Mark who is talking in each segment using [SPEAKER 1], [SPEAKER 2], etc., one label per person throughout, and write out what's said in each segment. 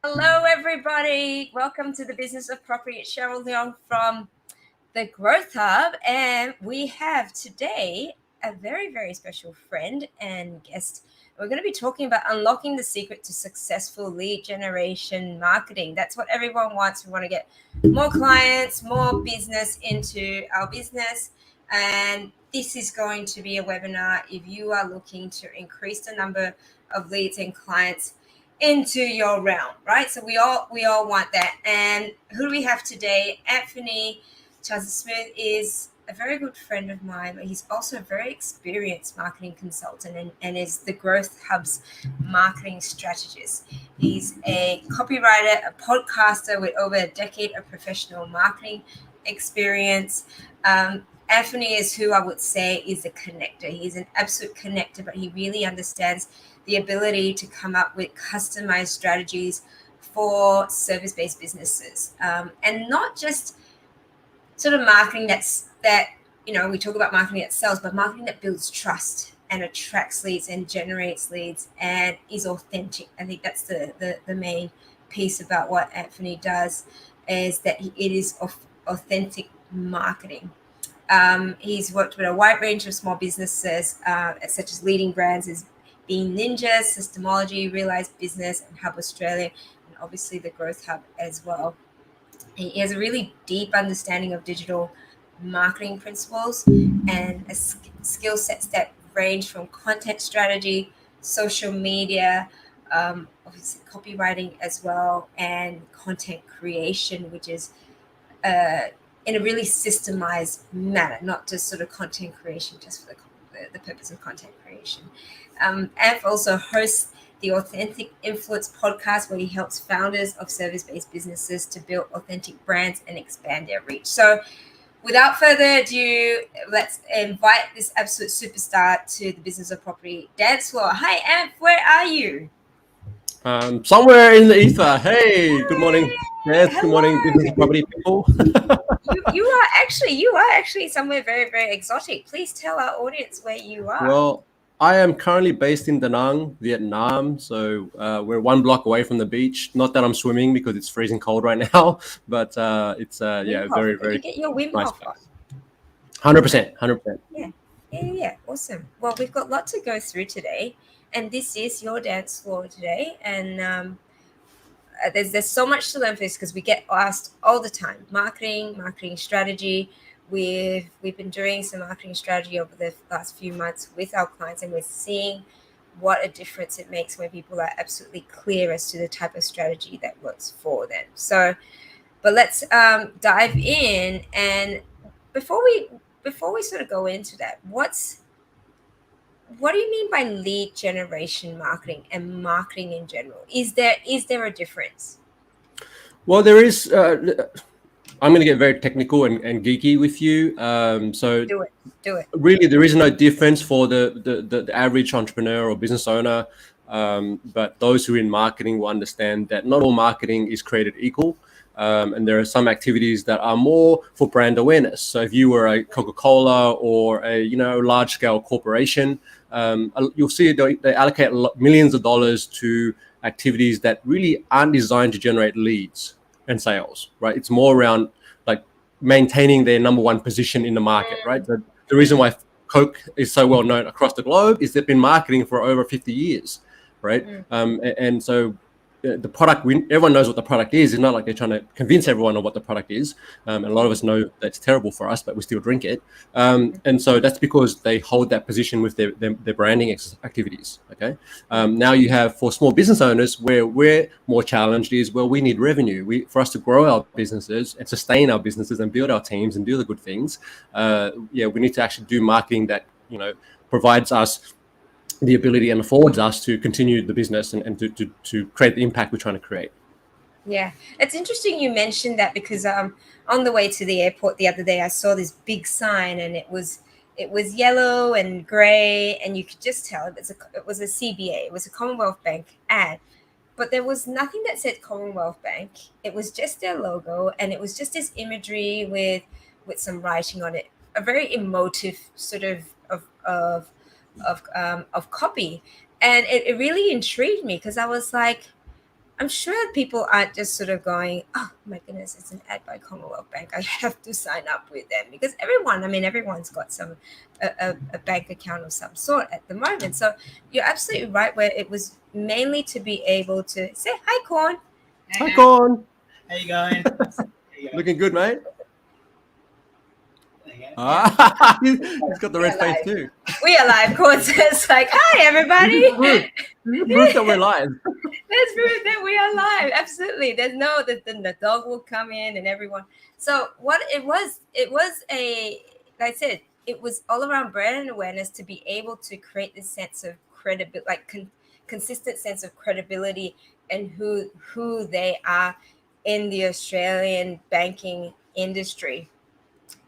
[SPEAKER 1] Hello, everybody. Welcome to the Business of Property. It's Cheryl Leong from the Growth Hub, and we have today a very, very special friend and guest. We're going to be talking about unlocking the secret to successful lead generation marketing. That's what everyone wants. We want to get more clients, more business into our business, and this is going to be a webinar if you are looking to increase the number of leads and clients into your realm, right? So we all want that. And who do we have today? Anfernee Chansamooth is a very good friend of mine, but he's also a very experienced marketing consultant and is the Growth Hub's marketing strategist. He's a copywriter, a podcaster with over a decade of professional marketing experience. Anfernee is who I would say is a connector. He's an absolute connector, but he really understands the ability to come up with customized strategies for service-based businesses, and not just sort of marketing that we talk about marketing that sells, but marketing that builds trust and attracts leads and generates leads and is authentic. I think that's the main piece about what Anfernee does, is that it is authentic marketing. He's worked with a wide range of small businesses, such as leading brands as Being Ninja, Systemology, Realize Business, and Hub Australia, and obviously the Growth Hub as well. He has a really deep understanding of digital marketing principles and skill sets that range from content strategy, social media, obviously copywriting as well, and content creation, which is in a really systemized manner, not just sort of content creation just for the purpose of content creation. Anf also hosts the Authentic Influence podcast, where he helps founders of service-based businesses to build authentic brands and expand their reach. So without further ado, let's invite this absolute superstar to the Business of Property dance floor. Hi, Anf, where are you?
[SPEAKER 2] Somewhere in the ether. Hey, good morning. Yes, good morning,
[SPEAKER 1] Hello.
[SPEAKER 2] business and property people.
[SPEAKER 1] You are actually somewhere very, very exotic. Please tell our audience where you are.
[SPEAKER 2] Well, I am currently based in Da Nang, Vietnam. So we're 1 block away from the beach. Not that I'm swimming because it's freezing cold right now, but it's very,
[SPEAKER 1] Did you
[SPEAKER 2] very
[SPEAKER 1] get your Wim
[SPEAKER 2] nice
[SPEAKER 1] Hof on?
[SPEAKER 2] place. 100%, 100%.
[SPEAKER 1] Yeah. Awesome. Well, we've got lots to go through today, and this is your dance floor today. And there's so much to learn for this, because we get asked all the time: marketing strategy. We've been doing some marketing strategy over the last few months with our clients, and we're seeing what a difference it makes when people are absolutely clear as to the type of strategy that works for them. So, but let's dive in. And before we sort of go into that, what do you mean by lead generation marketing and marketing in general? Is there a difference?
[SPEAKER 2] Well, there is. I'm going to get very technical and geeky with you. So
[SPEAKER 1] Do it.
[SPEAKER 2] really, there is no difference for the average entrepreneur or business owner. But those who are in marketing will understand that not all marketing is created equal. And there are some activities that are more for brand awareness. So if you were a Coca-Cola or a large-scale corporation, you'll see they allocate millions of dollars to activities that really aren't designed to generate leads and sales, right? It's more around like maintaining their number one position in the market, right? The reason why Coke is so well known across the globe is they've been marketing for over 50 years, right? And so the product, everyone knows what the product is. It's not like they're trying to convince everyone of what the product is. And a lot of us know that's terrible for us, but we still drink it. And so that's because they hold that position with their branding activities. Okay. Now you have, for small business owners, where we're more challenged is, well, we need revenue. For us to grow our businesses and sustain our businesses and build our teams and do the good things. We need to actually do marketing that, provides us the ability and affords us to continue the business and to create the impact we're trying to create.
[SPEAKER 1] Yeah, it's interesting you mentioned that, because on the way to the airport the other day, I saw this big sign, and it was yellow and gray, and you could just tell it was a CBA, it was a Commonwealth Bank ad, but there was nothing that said Commonwealth Bank. It was just their logo, and it was just this imagery with some writing on it, a very emotive sort of copy, and it really intrigued me, because I was like, I'm sure people aren't just sort of going, oh my goodness, it's an ad by Commonwealth Bank. I have to sign up with them, because everyone's got a bank account of some sort at the moment. So you're absolutely right, where it was mainly to be able to say, hi, Corn.
[SPEAKER 2] Hi, Corn.
[SPEAKER 3] How you going?
[SPEAKER 2] Looking good, mate. He's got the red face too.
[SPEAKER 1] We are live. Corn says like, hi, everybody.
[SPEAKER 2] Proof that we're live.
[SPEAKER 1] Let's prove that we are live. Absolutely. Then the dog will come in and everyone. So what it was like I said, it was all around brand awareness to be able to create this sense of credibility, like consistent sense of credibility and who they are in the Australian banking industry.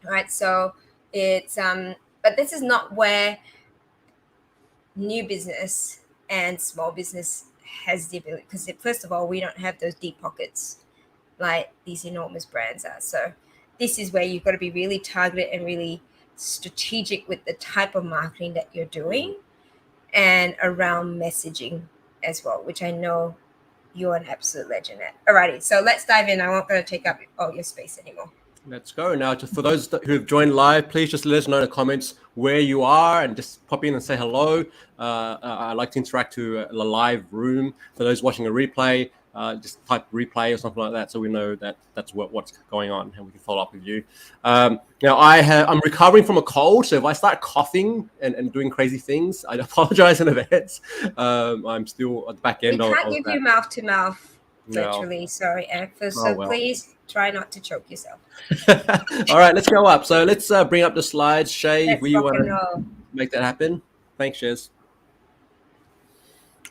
[SPEAKER 1] Right. So it's but this is not where new business and small business has the ability, because first of all, we don't have those deep pockets like these enormous brands are. So this is where you've got to be really targeted and really strategic with the type of marketing that you're doing, and around messaging as well, which I know you're an absolute legend at. Alrighty, so let's dive in. I won't going to take up all your space anymore.
[SPEAKER 2] Let's go. Now, just for those who have joined live, please just let us know in the comments where you are and just pop in and say hello. I like to interact to a live room. For those watching a replay, just type replay or something like that, so we know that that's what's going on and we can follow up with you. Now, I'm recovering from a cold, so if I start coughing and doing crazy things, I apologize in advance. I'm still at the back end.
[SPEAKER 1] We can't give you mouth to mouth. Literally, sorry, Anfernee. So please try not to choke yourself.
[SPEAKER 2] All right, let's go up. So let's bring up the slides. Shay, if you want to make that happen. Thanks, Shez.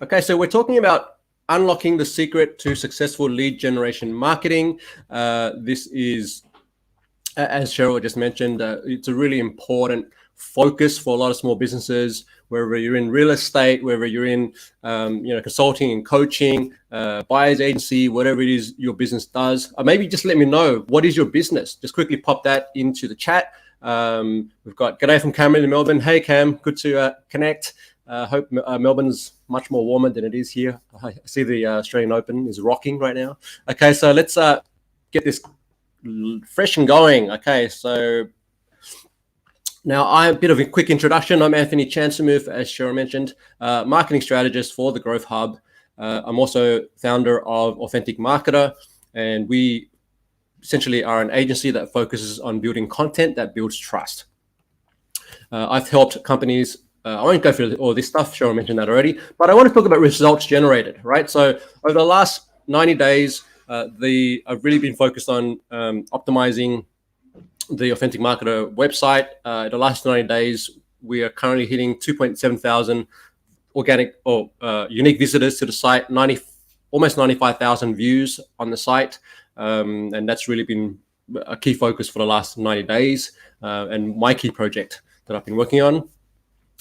[SPEAKER 2] Okay, so we're talking about unlocking the secret to successful lead generation marketing. This is, as Cheryl just mentioned, it's a really important focus for a lot of small businesses, wherever you're in real estate, wherever you're in consulting and coaching, buyer's agency, whatever it is your business does. Maybe just let me know, what is your business? Just quickly pop that into the chat. We've got G'day from Cameron in Melbourne. Hey Cam, good to connect. Hope Melbourne's much more warmer than it is here. I see the Australian Open is rocking right now. Okay, so let's get this fresh and going. Okay, so now, I'm a bit of a quick introduction. I'm Anfernee Chansamooth, as Cheryl mentioned, marketing strategist for the Growth Hub. I'm also founder of Authentic Marketer, and we essentially are an agency that focuses on building content that builds trust. I've helped companies. I won't go through all this stuff. Cheryl mentioned that already, but I want to talk about results generated, right? So over the last 90 days, I've really been focused on optimizing the Authentic Marketer website. The last 90 days, we are currently hitting 2.7 thousand organic or unique visitors to the site, almost 95,000 views on the site. And that's really been a key focus for the last 90 days and my key project that I've been working on.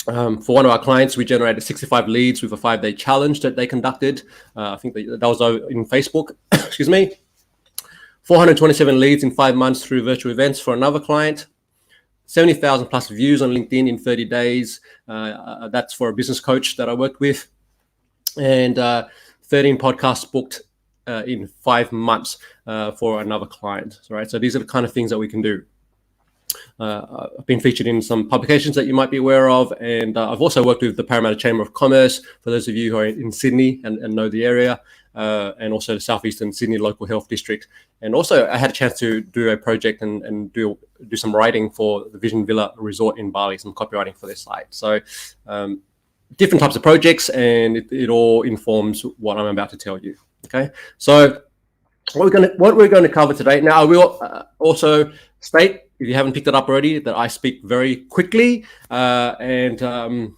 [SPEAKER 2] For one of our clients, we generated 65 leads with a 5-day challenge that they conducted. I think that was in Facebook, excuse me. 427 leads in 5 months through virtual events for another client. 70,000 plus views on LinkedIn in 30 days. That's for a business coach that I worked with. And 13 podcasts booked in 5 months for another client. Right? So these are the kind of things that we can do. I've been featured in some publications that you might be aware of. And I've also worked with the Parramatta Chamber of Commerce, for those of you who are in Sydney and know the area. And also the Southeastern Sydney Local Health District. And also I had a chance to do a project and do some writing for the Vision Villa Resort in Bali, some copywriting for their site. So different types of projects, and it all informs what I'm about to tell you. Okay, so what we're going to cover today. Now I will also state, if you haven't picked it up already, that I speak very quickly and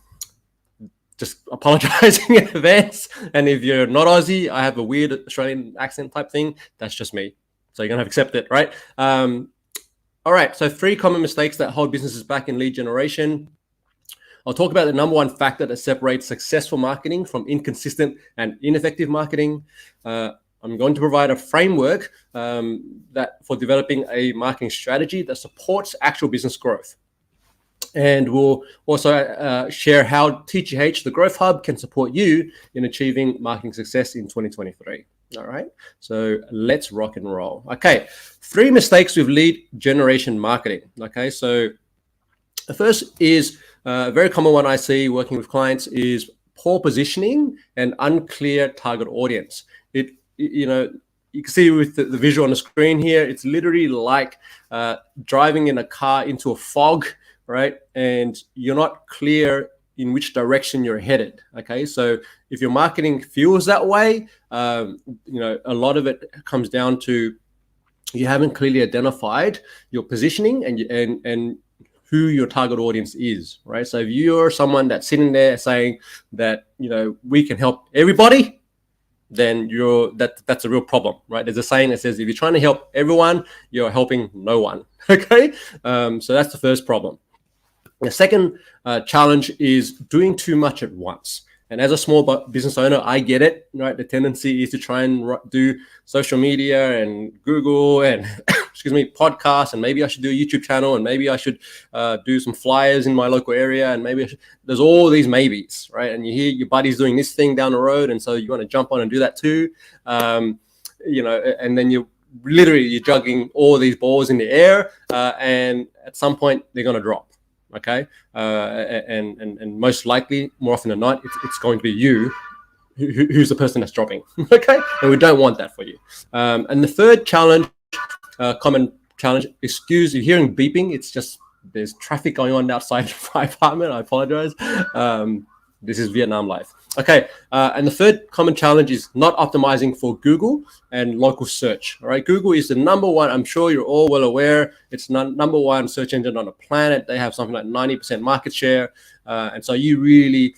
[SPEAKER 2] just apologizing in advance. And if you're not Aussie, I have a weird Australian accent type thing. That's just me. So you're going to have to accept it, right? All right. So 3 common mistakes that hold businesses back in lead generation. I'll talk about the number 1 factor that separates successful marketing from inconsistent and ineffective marketing. I'm going to provide a framework that for developing a marketing strategy that supports actual business growth. And we'll also share how TGH, the Growth Hub, can support you in achieving marketing success in 2023. All right, so let's rock and roll. Okay, 3 mistakes with lead generation marketing. Okay, so the first is a very common one I see working with clients is poor positioning and unclear target audience. You know, you can see with the visual on the screen here, it's literally like driving in a car into a fog, right? And you're not clear in which direction you're headed. Okay, so if your marketing feels that way, you know, a lot of it comes down to you haven't clearly identified your positioning and who your target audience is, right? So if you're someone that's sitting there saying that, you know, we can help everybody, then that's a real problem, right? There's a saying that says if you're trying to help everyone, you're helping no one. Okay, so that's the first problem. The second challenge is doing too much at once. And as a small business owner, I get it, right? The tendency is to try and do social media and Google and excuse me, podcasts, and maybe I should do a YouTube channel, and maybe I should do some flyers in my local area, and maybe there's all these maybes, right? And you hear your buddy's doing this thing down the road, and so you want to jump on and do that too, you know, and then you're juggling all these balls in the air, and at some point they're going to drop. Okay, and most likely, more often than not, it's going to be you who's the person that's dropping. Okay, and we don't want that for you. And the third challenge, common challenge, excuse you're hearing beeping. It's just there's traffic going on outside my apartment. I apologize. This is Vietnam life. Okay, and the third common challenge is not optimizing for Google and local search. All right, Google is the number one. I'm sure you're all well aware. It's number one search engine on the planet. They have something like 90% market share, and so you really,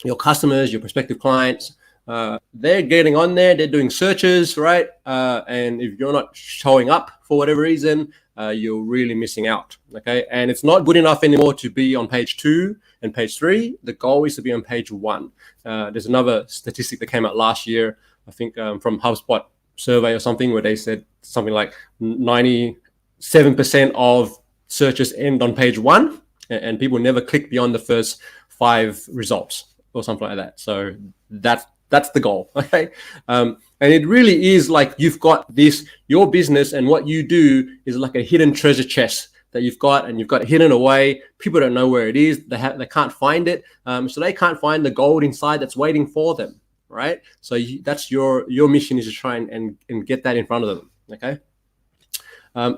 [SPEAKER 2] your customers, your prospective clients, they're getting on there. They're doing searches, right? And if you're not showing up for whatever reason, you're really missing out. Okay, and it's not good enough anymore to be on page 2 and page 3. The goal is to be on page 1. There's another statistic that came out last year, I think, from HubSpot survey or something, where they said something like 97% of searches end on page 1, and people never click beyond the first 5 results or something like that. So that's the goal. Okay, and it really is like you've got this, your business and what you do is like a hidden treasure chest that you've got, and you've got it hidden away. People don't know where it is. They can't find it, so they can't find the gold inside that's waiting for them, right? So that's your mission, is to try and get that in front of them. Okay,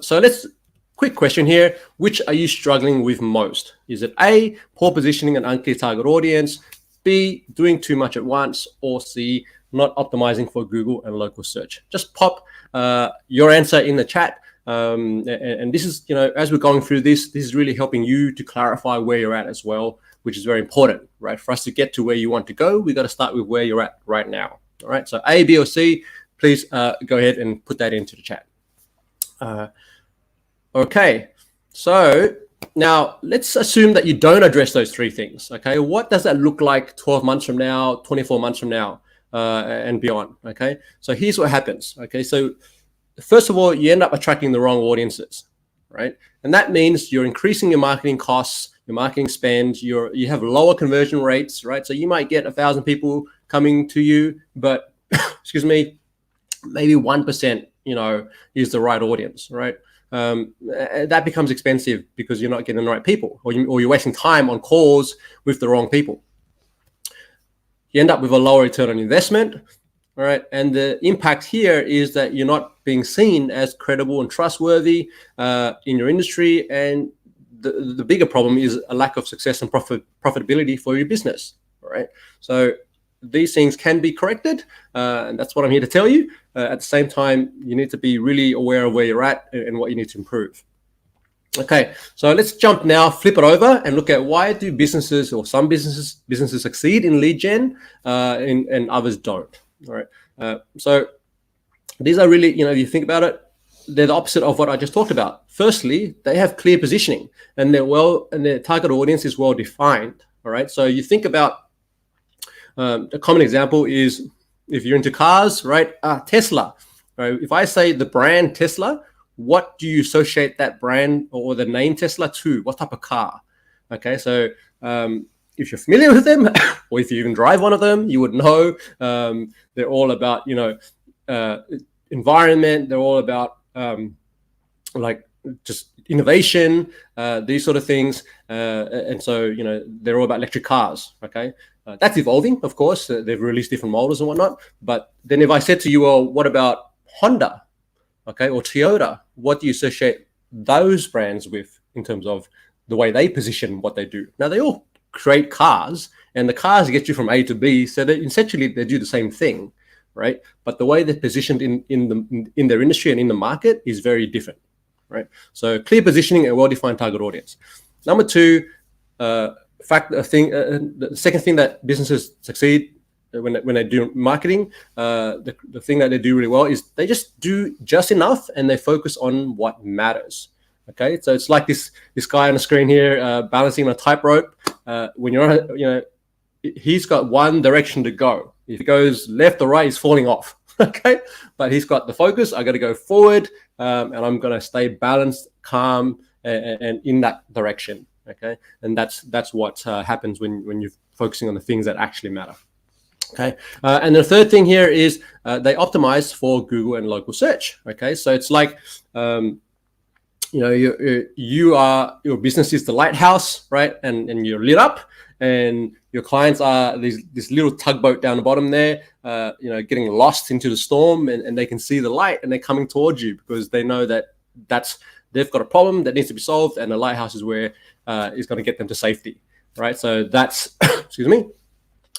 [SPEAKER 2] so let's quick question here. Which are you struggling with most? Is it A, poor positioning and unclear target audience, B, doing too much at once, or C, not optimizing for Google and local search? Just pop your answer in the chat. And this is, you know, as we're going through this is really helping you to clarify where you're at as well, which is very important, right? For us to get to where you want to go, we got to start with where you're at right now. All right, so A, B, or C, please go ahead and put that into the chat. Okay, so now let's assume that you don't address those 3 things. Okay, what does that look like 12 months from now, 24 months from now, and beyond? Okay, so here's what happens. Okay, so first of all, you end up attracting the wrong audiences, right? And that means you're increasing your marketing costs, your marketing spend, you have lower conversion rates, right? So you might get 1,000 people coming to you, but excuse me, maybe 1%, you know, is the right audience, right? That becomes expensive because you're not getting the right people, or you're wasting time on calls with the wrong people. You end up with a lower return on investment. All right, and the impact here is that you're not being seen as credible and trustworthy in your industry, and the bigger problem is a lack of success and profitability for your business. All right, so these things can be corrected, and that's what I'm here to tell you. At the same time, you need to be really aware of where you're at and what you need to improve. Okay, so let's jump now, flip it over, and look at why do businesses, or some businesses succeed in lead gen and others don't. All right, so these are really, you know, if you think about it, they're the opposite of what I just talked about. Firstly, they have clear positioning, and their target audience is well defined. All right, so you think about a common example is if you're into cars, right? Tesla. Right? If I say the brand Tesla, what do you associate that brand or the name Tesla to? What type of car? Okay, so if you're familiar with them, or if you even drive one of them, you would know they're all about, you know, environment. They're all about like just innovation, these sort of things. And so, they're all about electric cars. Okay. That's evolving, of course. They've released different models and whatnot. But then if I said to you, well, what about Honda? Okay. Or Toyota? What do you associate those brands with in terms of the way they position what they do? Now, they all create cars, and the cars get you from A to B. So essentially they do the same thing, right? But the way they're positioned in their industry and in the market is very different. Right. So clear positioning and well-defined target audience. Number two, the second thing that businesses succeed when they do marketing, the thing that they do really well is they just do just enough and they focus on what matters. Okay. So it's like this guy on the screen here balancing on a tightrope. When you're he's got one direction to go. If he goes left or right, he's falling off. Okay, but he's got the focus. I got to go forward, and I'm going to stay balanced, calm, and in that direction. Okay, and that's what happens when you're focusing on the things that actually matter. Okay, and the third thing here is they optimize for Google and local search. Okay, so it's like your business is the lighthouse, right? And you're lit up, and your clients are this little tugboat down the bottom there, getting lost into the storm, and they can see the light and they're coming towards you because they know that they've got a problem that needs to be solved, and the lighthouse is where is going to get them to safety, right? So that's excuse me,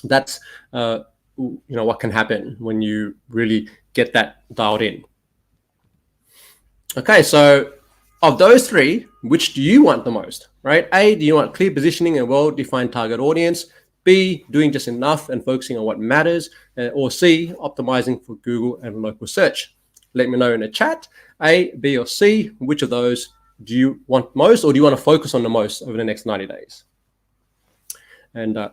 [SPEAKER 2] that's what can happen when you really get that dialed in. Okay, so of those three, which do you want the most, right? A, do you want clear positioning and well-defined target audience? B, doing just enough and focusing on what matters? Or C, optimizing for Google and local search? Let me know in the chat. A, B, or C, which of those do you want most, or do you want to focus on the most over the next 90 days? And I'm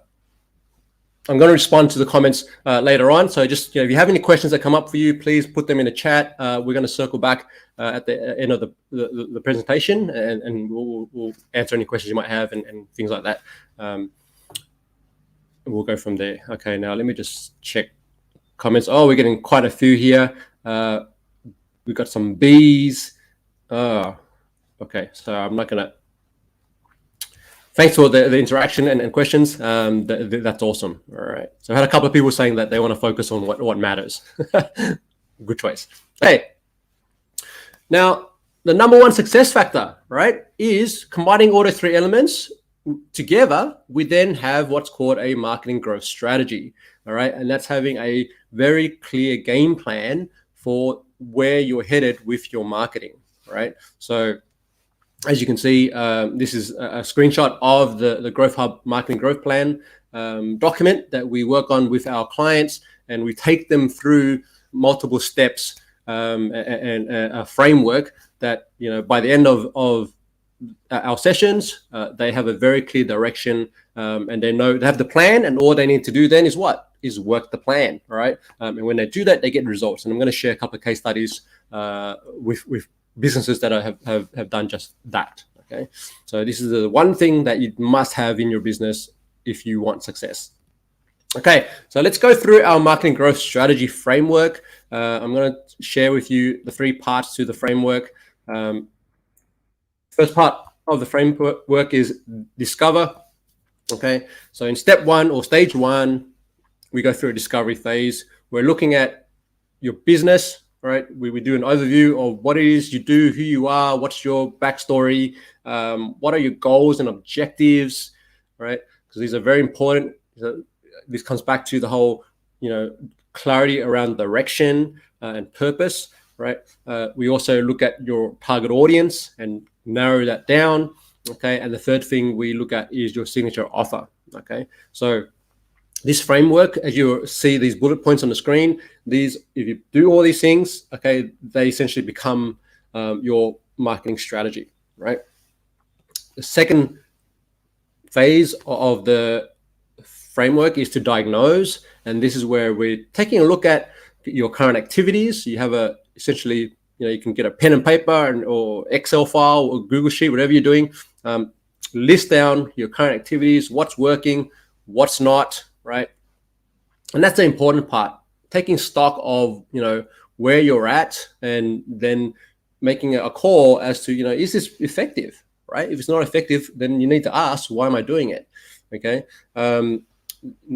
[SPEAKER 2] going to respond to the comments later on. So just, if you have any questions that come up for you, please put them in the chat. We're going to circle back at the end of the presentation, and we'll answer any questions you might have and things like that. We'll go from there. Okay, now let me just check comments. Oh, we're getting quite a few here. We've got some B's. Okay, so I'm not going to... Thanks for the interaction and questions. That's awesome. All right. So I had a couple of people saying that they want to focus on what matters. Good choice. Okay. Now, the number one success factor, right, is combining all the three elements together. We then have what's called a marketing growth strategy. All right. And that's having a very clear game plan for where you're headed with your marketing. Right. So as you can see, this is a screenshot of the Growth Hub Marketing Growth Plan document that we work on with our clients, and we take them through multiple steps and a framework that, by the end of our sessions, they have a very clear direction, and they have the plan, and all they need to do then is what? Is work the plan, right? And when they do that, they get results. And I'm going to share a couple of case studies with businesses that have done just that. Okay, so this is the one thing that you must have in your business if you want success. Okay, so let's go through our marketing growth strategy framework. I'm going to share with you the three parts to the framework. First part of the framework is discover. Okay, so in step one or stage one, we go through a discovery phase. We're looking at your business. Right, we do an overview of what it is you do, who you are, what's your backstory, what are your goals and objectives, right? Because these are very important. This comes back to the whole, clarity around direction and purpose, right? We also look at your target audience and narrow that down, okay? And the third thing we look at is your signature offer, okay? So this framework, as you see these bullet points on the screen, if you do all these things, okay, they essentially become your marketing strategy, right? The second phase of the framework is to diagnose, and this is where we're taking a look at your current activities. You have essentially, you can get a pen and paper or Excel file or Google Sheet, whatever you're doing. List down your current activities, what's working, what's not, right? And that's the important part, taking stock of, where you're at, and then making a call as to, is this effective, right? If it's not effective, then you need to ask, why am I doing it? Okay.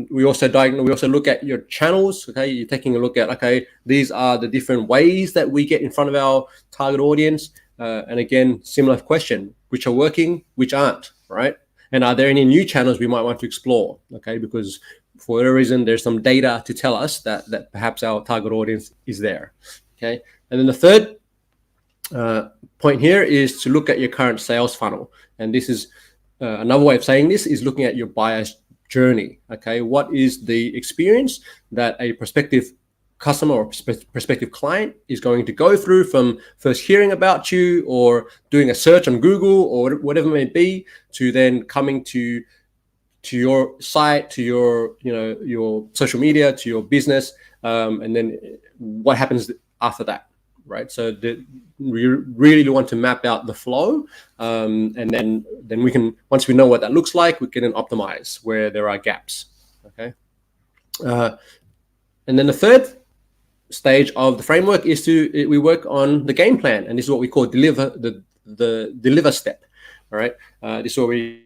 [SPEAKER 2] We also look at your channels. Okay, you're taking a look at, okay, these are the different ways that we get in front of our target audience. And again, similar question: which are working, which aren't, right? And are there any new channels we might want to explore? Okay, because for whatever reason, there's some data to tell us that perhaps our target audience is there. Okay, and then the third point here is to look at your current sales funnel, and this is another way of saying this is looking at your buyer's journey. Okay, what is the experience that a prospective customer or prospective client is going to go through from first hearing about you or doing a search on Google or whatever it may be, to then coming to your site, to your social media, to your business, and then what happens after that, right? So we really want to map out the flow, and then we can, once we know what that looks like, we can then optimize where there are gaps. Okay, and then the third stage of the framework is we work on the game plan, and this is what we call the deliver step. All right, this is where we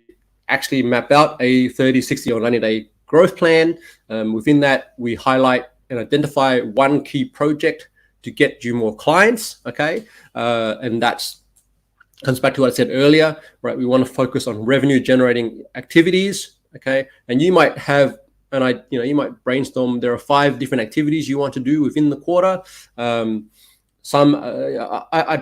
[SPEAKER 2] actually map out a 30, 60, or 90-day growth plan. Within that, we highlight and identify one key project to get you more clients. Okay, and that's comes back to what I said earlier, right? We want to focus on revenue generating activities. Okay, and you might have you might brainstorm. There are 5 different activities you want to do within the quarter. I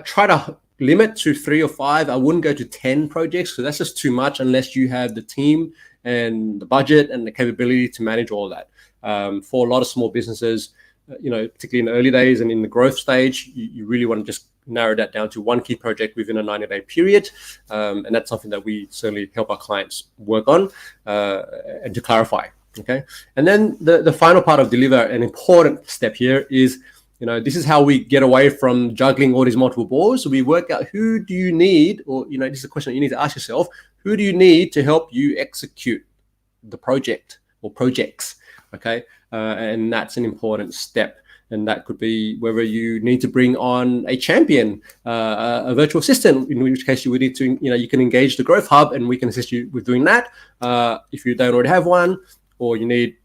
[SPEAKER 2] try to limit to 3 or 5. I wouldn't go to 10 projects, because that's just too much unless you have the team and the budget and the capability to manage all that. For a lot of small businesses, particularly in the early days and in the growth stage, you really want to just narrow that down to one key project within a 90-day period. And that's something that we certainly help our clients work on and to clarify. Okay. And then the final part of deliver, an important step here is, this is how we get away from juggling all these multiple balls. So we work out, who do you need, or, this is a question that you need to ask yourself, who do you need to help you execute the project or projects? Okay. And that's an important step. And that could be whether you need to bring on a champion, a virtual assistant, in which case you would need to, you can engage the Growth Hub and we can assist you with doing that. If you don't already have one, or you need,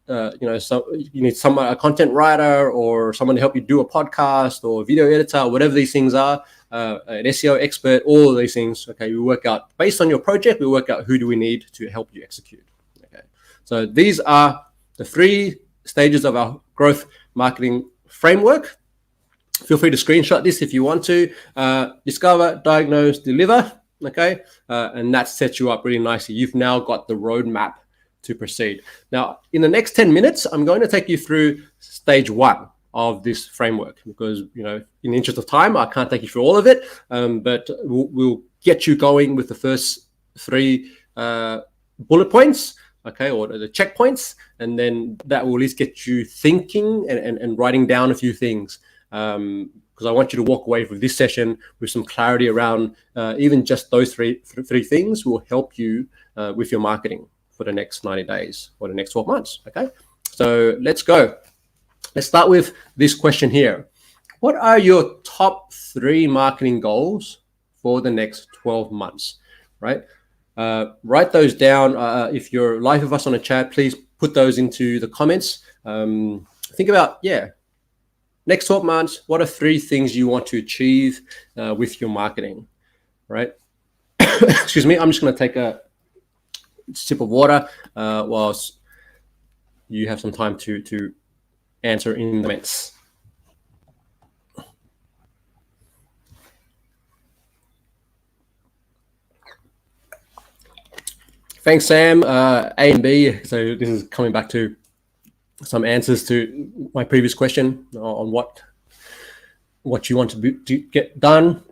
[SPEAKER 2] a content writer or someone to help you do a podcast or a video editor, whatever these things are, an SEO expert, all of these things. Okay, we work out based on your project. We work out who do we need to help you execute. Okay, so these are the 3 stages of our growth marketing framework. Feel free to screenshot this if you want to. Discover, diagnose, deliver. Okay, and that sets you up really nicely. You've now got the roadmap to proceed. Now, in the next 10 minutes, I'm going to take you through stage 1 of this framework, because, in the interest of time, I can't take you through all of it, but we'll get you going with the first 3 bullet points, okay, or the checkpoints, and then that will at least get you thinking and writing down a few things, because I want you to walk away from this session with some clarity around even just those three things will help you with your marketing for the next 90 days or the next 12 months. Okay, so let's go. Let's start with this question here. What are your top 3 marketing goals for the next 12 months, right? Write those down. If you're live with us on a chat, please put those into the comments. Think about, next 12 months, what are 3 things you want to achieve with your marketing, right? Excuse me, I'm just going to take a sip of water whilst you have some time to answer in the comments. Thanks, Sam. A and B. So this is coming back to some answers to my previous question on what you want to get done.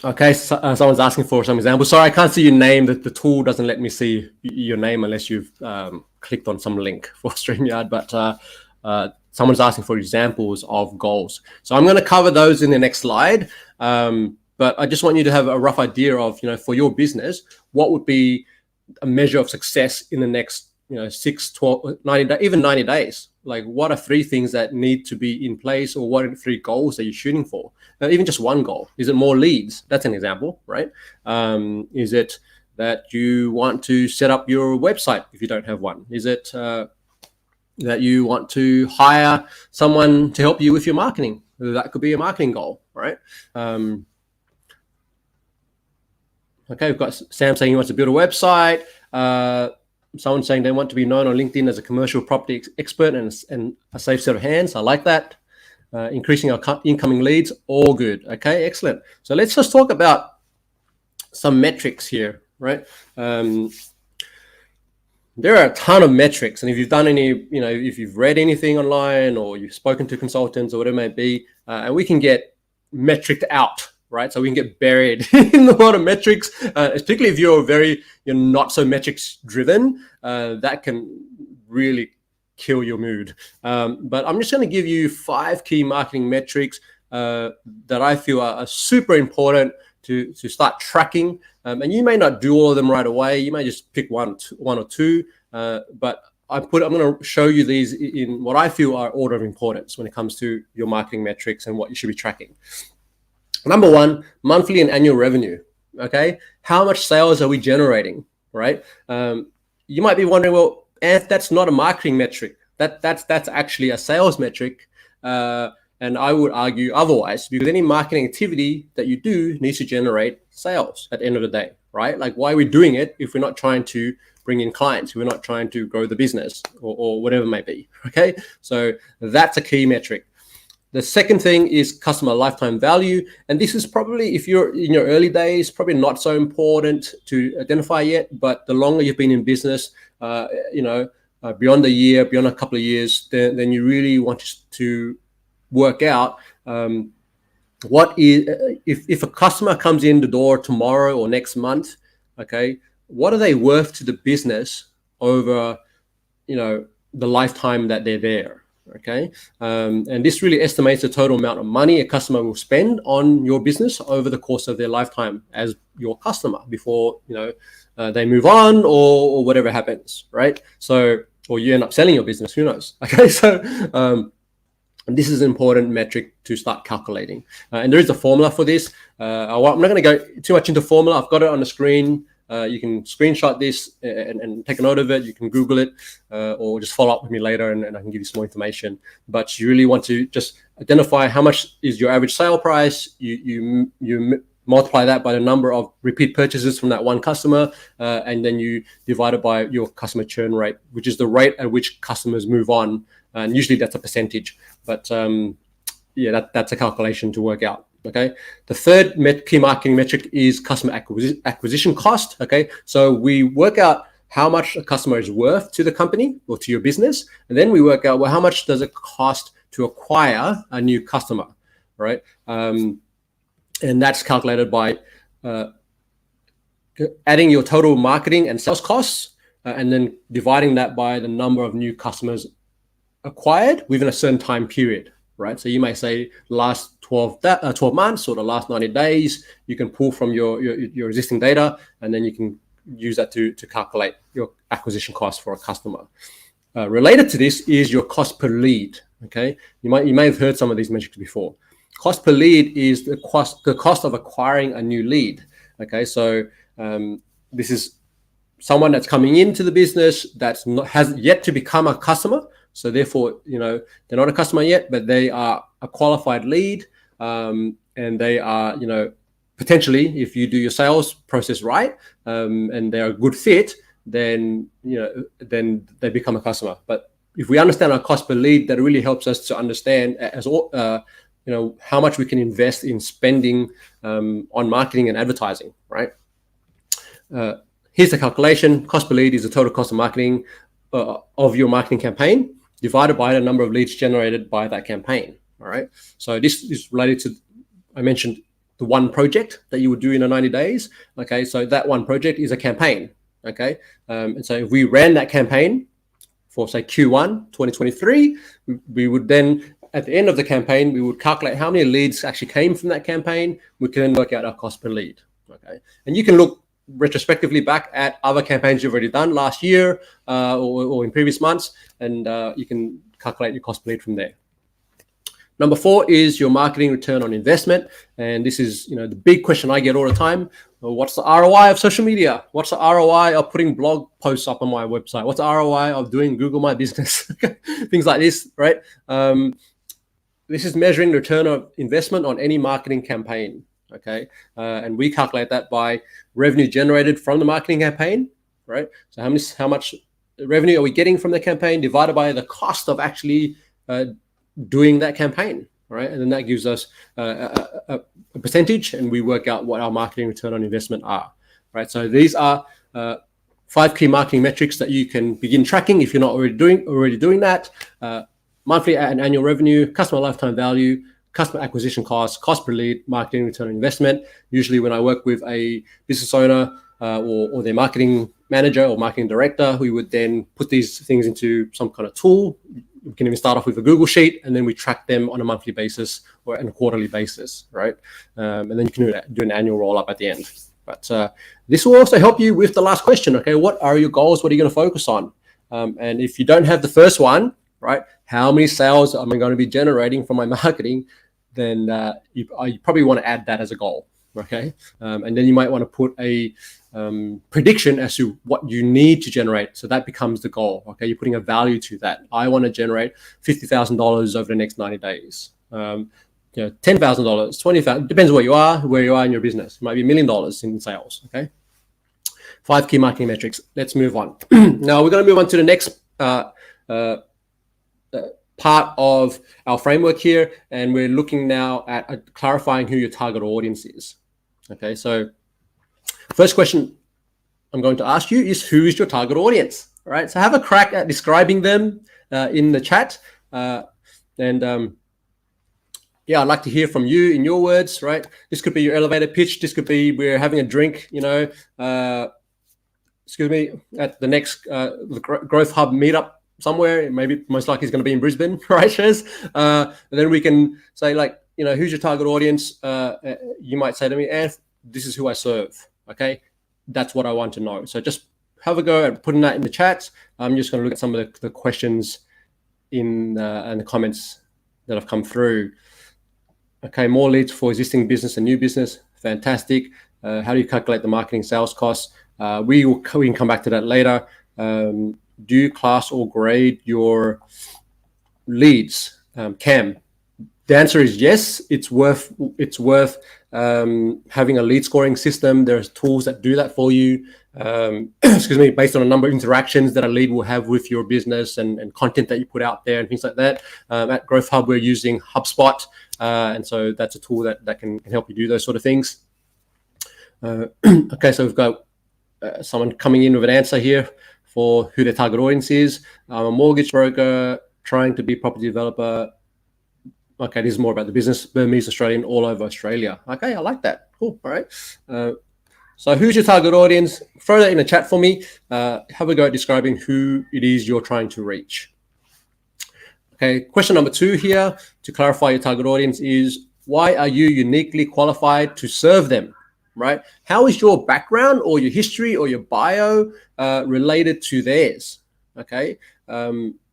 [SPEAKER 2] Okay, so, someone's asking for some examples. Sorry, I can't see your name. The tool doesn't let me see your name unless you've clicked on some link for StreamYard. But someone's asking for examples of goals. So I'm going to cover those in the next slide. But I just want you to have a rough idea of, for your business, what would be a measure of success in the next 6, 12, 90, even 90 days. Like, what are 3 things that need to be in place, or what are 3 goals that you're shooting for? Now, even just one goal. Is it more leads? That's an example, right? Is it that you want to set up your website if you don't have one? Is it that you want to hire someone to help you with your marketing? That could be a marketing goal, right? Okay, we've got Sam saying he wants to build a website. Someone saying they want to be known on LinkedIn as a commercial property expert and a safe set of hands. I like that. Increasing our incoming leads, all good. Okay, excellent. So let's just talk about some metrics here, right? There are a ton of metrics, and if you've done any, if you've read anything online or you've spoken to consultants or whatever it may be, and we can get metriced out, right? So we can get buried in a lot of metrics, particularly if you're not so metrics driven. That can really kill your mood. But I'm just going to give you 5 key marketing metrics that I feel are super important to start tracking. And you may not do all of them right away. You may just pick one or two. But I'm going to show you these in what I feel are order of importance when it comes to your marketing metrics and what you should be tracking. Number 1, monthly and annual revenue. Okay, how much sales are we generating? Right? You might be wondering, well, Anth, that's not a marketing metric. That's actually a sales metric. And I would argue otherwise, because any marketing activity that you do needs to generate sales at the end of the day, right? Like, why are we doing it if we're not trying to bring in clients, if we're not trying to grow the business or whatever it may be, okay? So that's a key metric. The second thing is customer lifetime value. And this is probably, if you're in your early days, probably not so important to identify yet, but the longer you've been in business, beyond a year, beyond a couple of years, then you really want to work out what is, if a customer comes in the door tomorrow or next month, okay, what are they worth to the business over, the lifetime that they're there, okay? And this really estimates the total amount of money a customer will spend on your business over the course of their lifetime as your customer before, they move on or whatever happens, right? So, or you end up selling your business, who knows? Okay, so this is an important metric to start calculating. And there is a formula for this. I'm not going to go too much into formula. I've got it on the screen. You can screenshot this and take a note of it. You can Google it or just follow up with me later and I can give you some more information. But you really want to just identify how much is your average sale price. You multiply that by the number of repeat purchases from that one customer, and then you divide it by your customer churn rate, which is the rate at which customers move on. And usually that's a percentage. But that's a calculation to work out. Okay. The third key marketing metric is customer acquisition cost. Okay. So we work out how much a customer is worth to the company or to your business. And then we work out, well, how much does it cost to acquire a new customer, right? And that's calculated by adding your total marketing and sales costs and then dividing that by the number of new customers acquired within a certain time period, right? So you may say last 12 months or the last 90 days. You can pull from your existing data, and then you can use that to calculate your acquisition cost for a customer. Related to this is your cost per lead. Okay, you may have heard some of these metrics before. Cost per lead is the cost of acquiring a new lead. Okay, so this is someone that's coming into the business has yet to become a customer. So therefore, they're not a customer yet, but they are a qualified lead, and they are, potentially, if you do your sales process right, and they're a good fit, then they become a customer. But if we understand our cost per lead, that really helps us to understand how much we can invest in spending on marketing and advertising, right? Here's the calculation. Cost per lead is the total cost of marketing of your marketing campaign divided by the number of leads generated by that campaign. All right. So this is related to, I mentioned the one project that you would do in 90 days. Okay. So that one project is a campaign. Okay. And so if we ran that campaign for say Q1 2023, we would then, at the end of the campaign, we would calculate how many leads actually came from that campaign. We can then work out our cost per lead. Okay. And you can look retrospectively back at other campaigns you've already done last year or in previous months, and you can calculate your cost per lead from there. Number 4 is your marketing return on investment. And this is, the big question I get all the time. Well, what's the ROI of social media? What's the ROI of putting blog posts up on my website? What's the ROI of doing Google My Business? Things like this, right? This is measuring return on investment on any marketing campaign, okay? And we calculate that by revenue generated from the marketing campaign, right? So how much revenue are we getting from the campaign divided by the cost of actually doing that campaign, right? And then that gives us a percentage, and we work out what our marketing return on investment are, right? So these are 5 key marketing metrics that you can begin tracking if you're not already doing that. Monthly and annual revenue, customer lifetime value, customer acquisition cost, cost per lead, marketing return on investment. Usually when I work with a business owner or their marketing manager or marketing director, we would then put these things into some kind of tool. We can even start off with a Google sheet, and then we track them on a monthly basis or on a quarterly basis, right? And then you can do an annual roll-up at the end. But this will also help you with the last question, okay? What are your goals? What are you going to focus on? And if you don't have the first one, right, how many sales am I going to be generating from my marketing, then you probably want to add that as a goal, okay? And then you might want to put a prediction as to what you need to generate. So that becomes the goal, okay? You're putting a value to that. I want to generate $50,000 over the next 90 days. $10,000, $20,000, depends where you are in your business. It might be $1 million in sales, okay? 5 key marketing metrics. Let's move on. Now we're going to move on to the next part of our framework here, and we're looking now at clarifying who your target audience is. Okay, so first question I'm going to ask you is, who is your target audience? All right, so have a crack at describing them in the chat, and yeah, I'd like to hear from you in your words. Right, this could be your elevator pitch. This could be we're having a drink, excuse me, at the next Growth Hub meetup somewhere. Maybe most likely it's going to be in Brisbane, right, Shez? And then we can say, like, who's your target audience? You might say to me, this is who I serve. Okay, that's what I want to know. So just have a go at putting that in the chat. I'm just going to look at some of the questions in the comments that have come through. Okay, more leads for existing business and new business. Fantastic. How do you calculate the marketing sales costs? We can come back to that later. Do you class or grade your leads? Cam, the answer is yes. It's worth having a lead scoring system. There's tools that do that for you. Excuse me, based on a number of interactions that a lead will have with your business and content that you put out there and things like that. At Growth Hub, we're using HubSpot, and so that's a tool that can help you do those sort of things. Okay, so we've got someone coming in with an answer here for who their target audience is. I'm a mortgage broker trying to be a property developer. Okay, this is more about the business. Burmese Australian all over Australia. Okay, I like that. Cool. All right. So who's your target audience? Throw that in the chat for me. Have a go at describing who it is you're trying to reach. Okay, question number 2 here to clarify your target audience is, why are you uniquely qualified to serve them? Right? How is your background or your history or your bio related to theirs? Okay.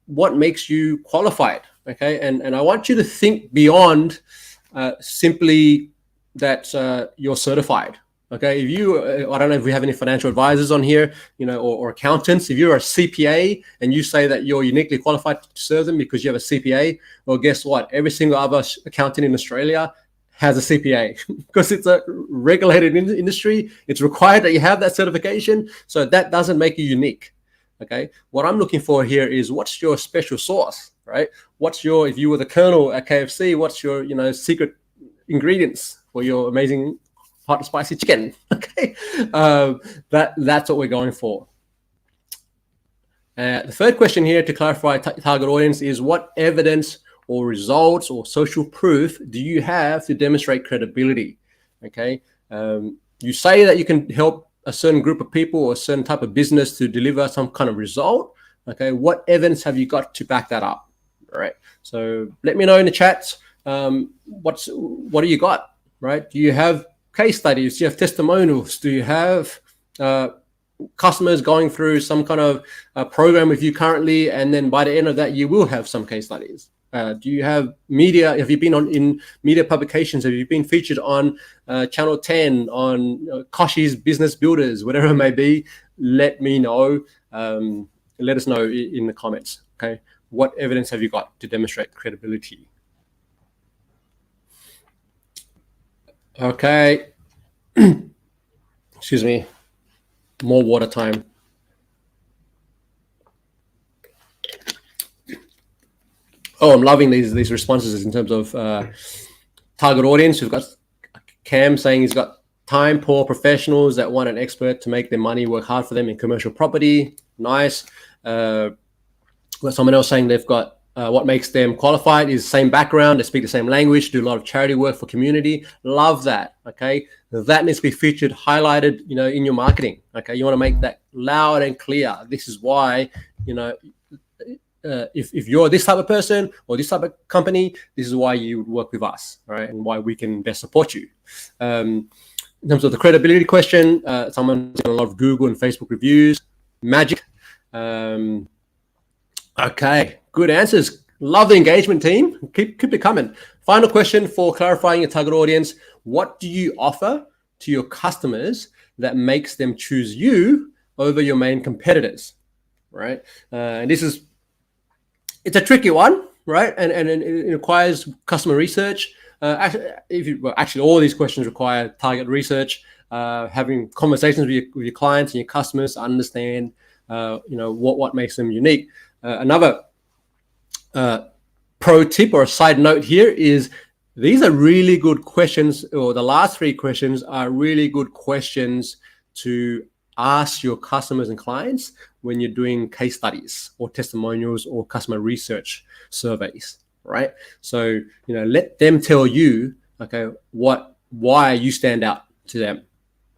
[SPEAKER 2] What makes you qualified? Okay. And I want you to think beyond simply that you're certified. Okay. If you, I don't know if we have any financial advisors on here, or accountants. If you're a CPA and you say that you're uniquely qualified to serve them because you have a CPA, well, guess what? Every single other accountant in Australia has a CPA because it's a regulated industry. It's required that you have that certification. So that doesn't make you unique. Okay. What I'm looking for here is, what's your special sauce, right? What's your, if you were the colonel at KFC, what's your, secret ingredients for your amazing hot and spicy chicken? Okay. That's what we're going for. The third question here to clarify target audience is, what evidence or results or social proof do you have to demonstrate credibility? Okay. You say that you can help a certain group of people or a certain type of business to deliver some kind of result. Okay. What evidence have you got to back that up? All right. So let me know in the chat. What do you got? Right. Do you have case studies? Do you have testimonials? Do you have customers going through some kind of program with you currently, and then by the end of that, you will have some case studies? Do you have media? Have you been in media publications? Have you been featured on Channel 10, on Koshi's Business Builders, whatever it may be? Let me know. Let us know in the comments. Okay, what evidence have you got to demonstrate credibility? Okay. Excuse me. More water time. Oh, I'm loving these responses in terms of target audience. We've got Cam saying he's got time poor professionals that want an expert to make their money work hard for them in commercial property. Nice. Got someone else saying they've got what makes them qualified is same background, they speak the same language, do a lot of charity work for community. Love that. Okay, that needs to be featured, highlighted, in your marketing. Okay, you want to make that loud and clear. This is why, if you're this type of person or this type of company, this is why you would work with us, right? And why we can best support you. In terms of the credibility question, someone's done a lot of Google and Facebook reviews. Magic. Okay, good answers. Love the engagement, team. Keep it coming. Final question for clarifying your target audience. What do you offer to your customers that makes them choose you over your main competitors, right? And it's a tricky one, right? And it requires customer research. Actually, all these questions require target research, having conversations with your clients and your customers to understand, what makes them unique. Another pro tip or a side note here is these are really good questions, or the last three questions are really good questions to ask your customers and clients when you're doing case studies or testimonials or customer research surveys, right? So, let them tell you, okay, why you stand out to them,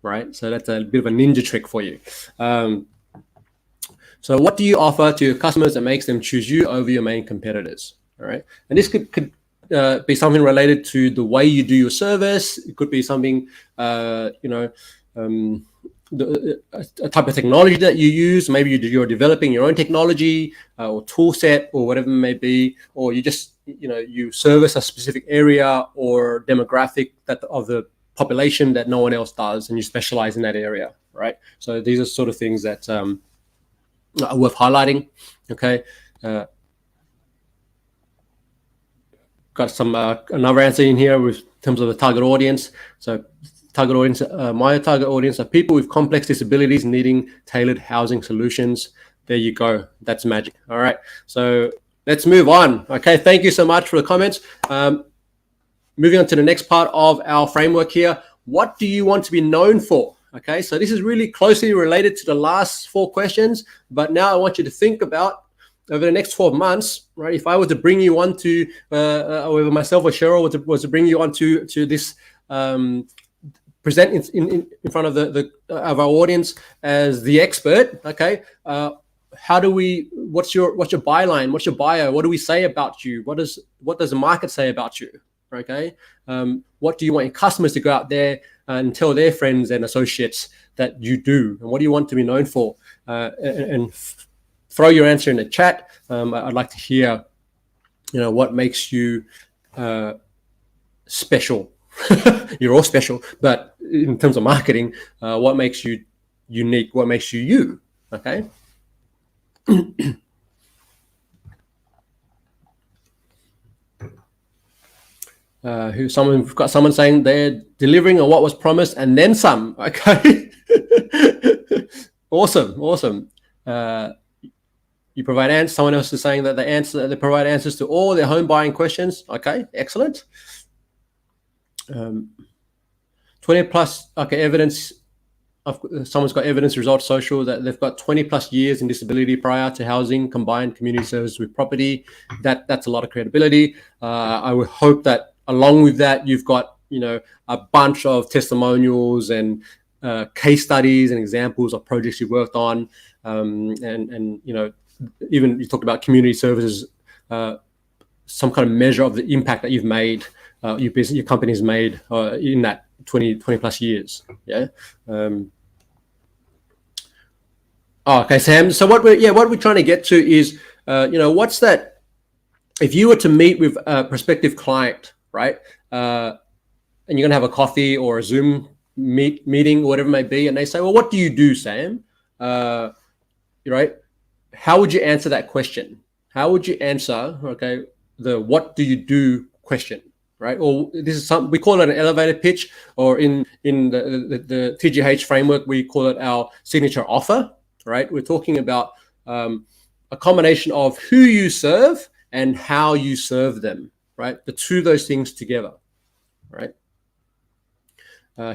[SPEAKER 2] right? So that's a bit of a ninja trick for you. So what do you offer to your customers that makes them choose you over your main competitors? All right. And this could be something related to the way you do your service. It could be something, a type of technology that you use. Maybe you're developing your own technology or tool set or whatever it may be, or you just, you service a specific area or demographic of the population that no one else does, and you specialize in that area, right? So these are sort of things that are worth highlighting. Okay. Got some another answer in here in terms of the target audience. So target audience, my target audience are people with complex disabilities needing tailored housing solutions. There you go. That's magic. All right. So let's move on. Okay. Thank you so much for the comments. Moving on to the next part of our framework here. What do you want to be known for? Okay, so this is really closely related to the last 4 questions, but now I want you to think about over the next 12 months, right? If I were to bring you onto, whether myself or Cheryl was to bring you onto this, present in front of of our audience as the expert, okay? What's your byline? What's your bio? What do we say about you? What does the market say about you? Okay, what do you want your customers to go out there and tell their friends and associates that you do, and what do you want to be known for? And throw your answer in the chat. I'd like to hear, what makes you special. You're all special, but in terms of marketing, what makes you unique? What makes you you? Okay. We've got someone saying they're delivering on what was promised and then some. Okay. Awesome. You provide answers. Someone else is saying that they provide answers to all their home buying questions. Okay, excellent. 20 plus. Okay, evidence. Someone's got evidence results social that they've got 20 plus years in disability prior to housing, combined community service with property. That's a lot of credibility. I would hope that along with that, you've got, a bunch of testimonials and case studies and examples of projects you've worked on. And even you talked about community services, some kind of measure of the impact that you've made, your company's made in that 20 plus years. Yeah. Oh, okay, Sam. So what we're trying to get to is, what's that? If you were to meet with a prospective client, right, and you're gonna have a coffee or a Zoom meeting, whatever it may be, and they say, "Well, what do you do, Sam?" Right? How would you answer that question? How would you answer, okay, the "what do you do" question, right? Or this is we call it an elevator pitch, or in the TGH framework, we call it our signature offer, right? We're talking about a combination of who you serve and how you serve them, right? The two of those things together, right?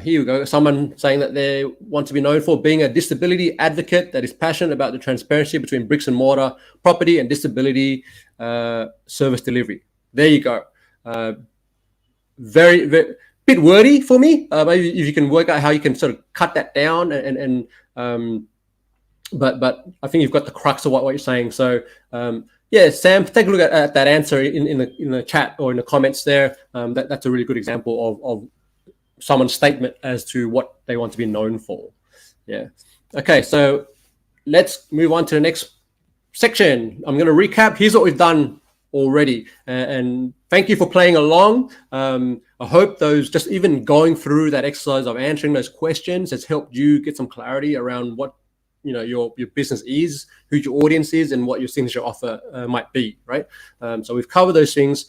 [SPEAKER 2] Here we go. Someone saying that they want to be known for being a disability advocate that is passionate about the transparency between bricks and mortar property and disability service delivery. There you go. Very, very bit wordy for me. Maybe if you can work out how you can sort of cut that down but I think you've got the crux of what you're saying. So yeah, Sam, take a look at that answer in the chat or in the comments there. That's a really good example of someone's statement as to what they want to be known for. Yeah. Okay, so let's move on to the next section. I'm going to recap. Here's what we've done already, and thank you for playing along. I hope those, just even going through that exercise of answering those questions, has helped you get some clarity around what your business is, who your audience is, and what your signature offer might be, right? So we've covered those things.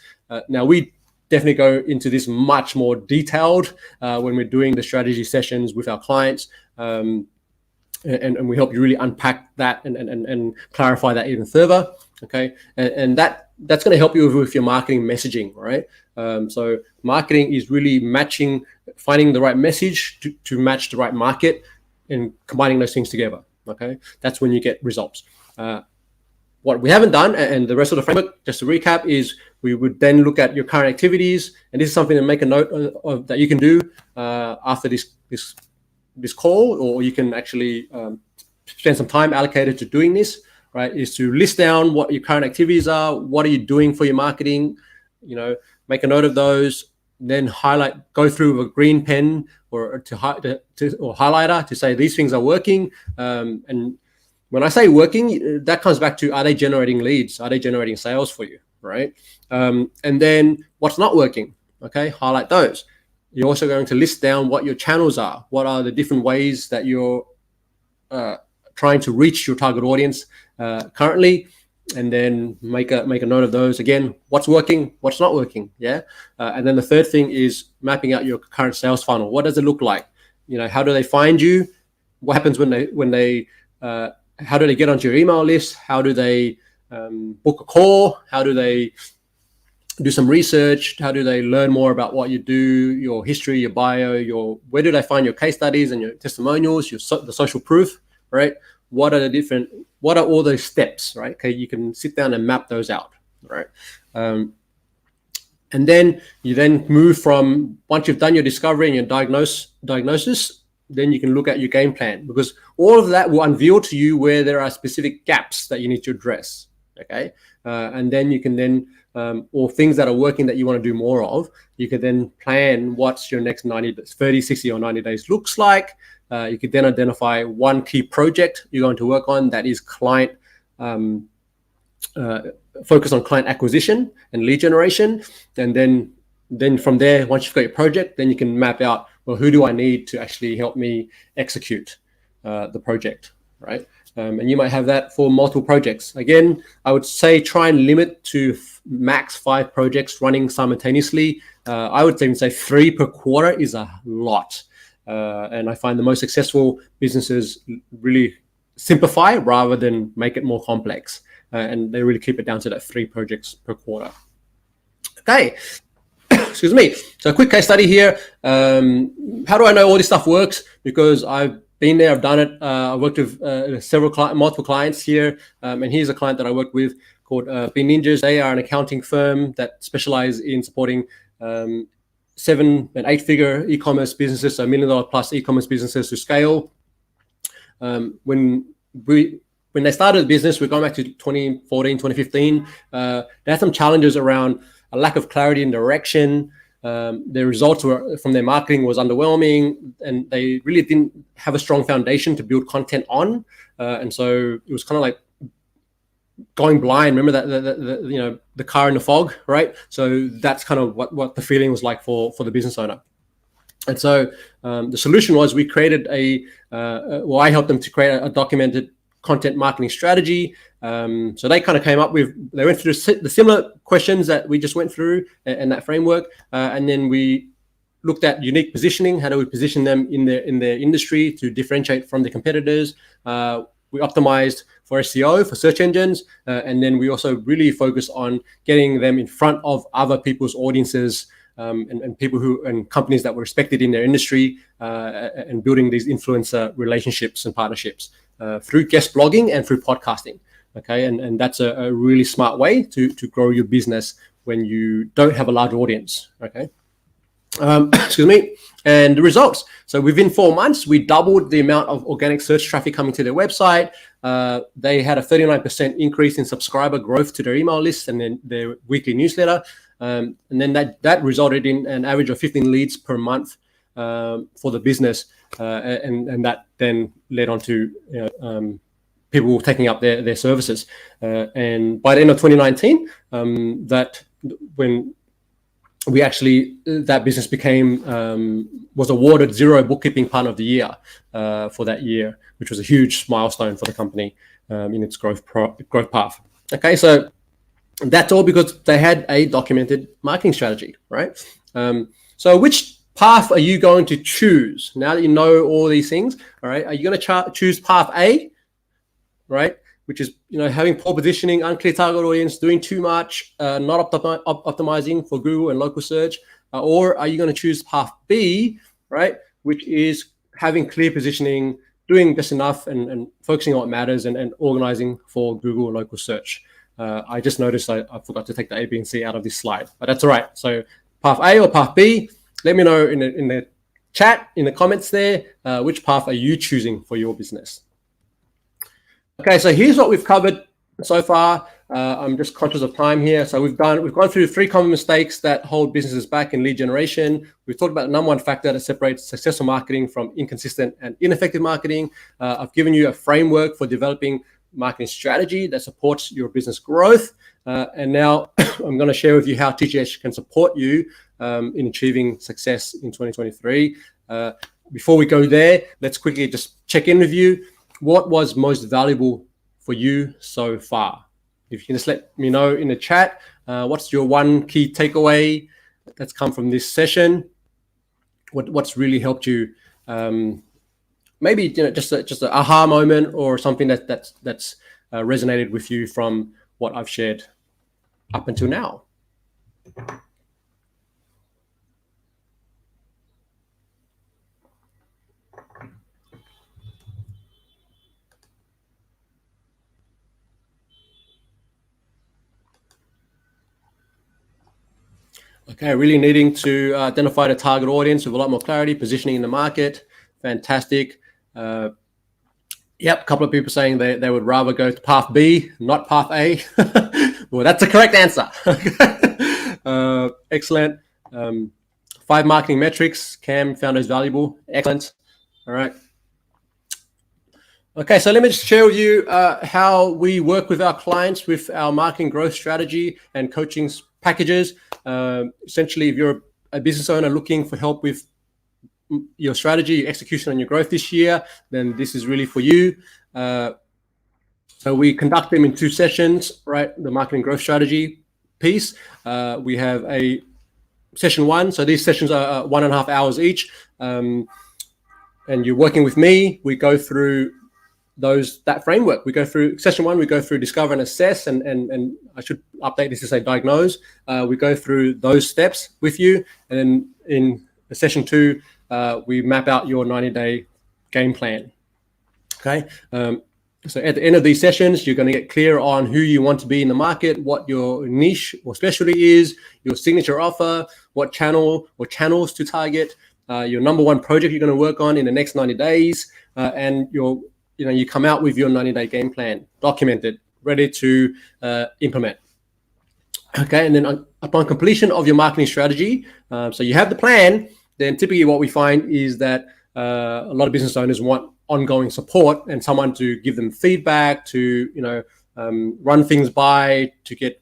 [SPEAKER 2] Now we definitely go into this much more detailed when we're doing the strategy sessions with our clients, and we help you really unpack that and clarify that even further. Okay, and that's going to help you with your marketing messaging, right? So marketing is really finding the right message to match the right market, and combining those things together. Okay, that's when you get results. What we haven't done, and the rest of the framework, just to recap, is we would then look at your current activities, and this is something to make a note of that you can do after this call, or you can actually spend some time allocated to doing this, right? Is to list down what your current activities are, what are you doing for your marketing, make a note of those, then go through with a green pen or highlighter to say these things are working, and when I say working, that comes back to, are they generating leads? Are they generating sales for you, right? And then what's not working, okay? Highlight those. You're also going to list down what your channels are. What are the different ways that you're trying to reach your target audience currently? And then make a note of those. Again, what's working, what's not working, yeah? And then the third thing is mapping out your current sales funnel. What does it look like? How do they find you? What happens when they how do they get onto your email list? How do they book a call? How do they do some research? How do they learn more about what you do, your history, your bio, where do they find your case studies and your testimonials, the social proof, right? What are all those steps, right? Okay, you can sit down and map those out, right? And then you move from, once you've done your discovery and your diagnosis, then you can look at your game plan, because all of that will unveil to you where there are specific gaps that you need to address, okay? And then you can or things that are working that you want to do more of, you can then plan what's your next 30, 60 or 90 days looks like. You could then identify one key project you're going to work on that is client focus on client acquisition and lead generation. And then from there, once you've got your project, then you can map out, well, who do I need to actually help me execute the project, right? And you might have that for multiple projects. Again, I would say try and limit to max 5 projects running simultaneously. I would even say 3 per quarter is a lot. And I find the most successful businesses really simplify rather than make it more complex. And they really keep it down to that 3 projects per quarter. Okay. Excuse me. So a quick case study here. How do I know all this stuff works? Because I've been there, I've done it. I worked with multiple clients here. And here's a client that I worked with called B Ninjas. They are an accounting firm that specialize in supporting 7- and 8-figure e-commerce businesses, so $1 million plus e-commerce businesses to scale. When they started the business, we're going back to 2014, 2015. They had some challenges around a lack of clarity and direction. their results were from their marketing was underwhelming, and they really didn't have a strong foundation to build content on. And so it was kind of like going blind. Remember that the car in the fog, right? So that's kind of what the feeling was like for the business owner. And so the solution was we created I helped them to create a documented content marketing strategy. So they kind of they went through the similar questions that we just went through and that framework. And then we looked at unique positioning. How do we position them in their industry to differentiate from the competitors? We optimized for SEO, for search engines. And then we also really focused on getting them in front of other people's audiences, and people and companies that were respected in their industry, and building these influencer relationships and partnerships through guest blogging and through podcasting. Okay, and that's a really smart way to grow your business when you don't have a large audience. Okay, excuse me. And the results. So within 4 months, we doubled the amount of organic search traffic coming to their website. They had a 39% increase in subscriber growth to their email list and then their weekly newsletter. And then that resulted in an average of 15 leads per month for the business, and that then led on to people taking up their services. And by the end of 2019, when we actually that business was awarded Xero Bookkeeping Partner of the Year for that year, which was a huge milestone for the company in its growth path. Okay, so that's all because they had a documented marketing strategy, right? So which path are you going to choose now that you know all these things? All right, are you going to choose path A, right? Which is having poor positioning, unclear target audience, doing too much, not optimizing for Google and local search, or are you going to choose path B, right? Which is having clear positioning, doing just enough, and focusing on what matters, and organizing for Google and local search. I just noticed I forgot to take the A, B, and C out of this slide, but that's all right. So path A or path B, let me know in the chat, in the comments there, which path are you choosing for your business? Okay, so here's what we've covered so far. I'm just conscious of time here. So we've gone through 3 common mistakes that hold businesses back in lead generation. We've talked about the number 1 factor that separates successful marketing from inconsistent and ineffective marketing. I've given you a framework for developing marketing strategy that supports your business growth. And now I'm going to share with you how TCH can support you in achieving success in 2023. Before we go there, let's quickly just check in with you. What was most valuable for you so far? If you can just let me know in the chat, what's your one key takeaway that's come from this session? What's really helped you? Maybe just an aha moment or something that's resonated with you from what I've shared up until now. Okay, really needing to identify the target audience with a lot more clarity, positioning in the market. Fantastic. Yep, a couple of people saying they would rather go to path B, not path A. Well, that's the correct answer. Excellent. 5 marketing metrics. Cam found those valuable. Excellent. All right. Okay, so let me just share with you how we work with our clients with our marketing growth strategy and coaching packages. Essentially, if you're a business owner looking for help with your strategy, your execution on your growth this year, then this is really for you. So we conduct them in 2 sessions, right? The marketing growth strategy piece. We have a session 1. So these sessions are 1.5 hours each. And you're working with me. We go through that framework. We go through session 1, we go through discover and assess, and I should update this to say diagnose. We go through those steps with you. And then in session 2, we map out your 90-day game plan. Okay. So at the end of these sessions, you're going to get clear on who you want to be in the market, what your niche or specialty is, your signature offer, what channel or channels to target, your number 1 project you're going to work on in the next 90 days, and you come out with your 90-day game plan, documented, ready to implement. Okay, and then upon completion of your marketing strategy, so you have the plan, then typically what we find is that a lot of business owners want ongoing support and someone to give them feedback, to run things by, to get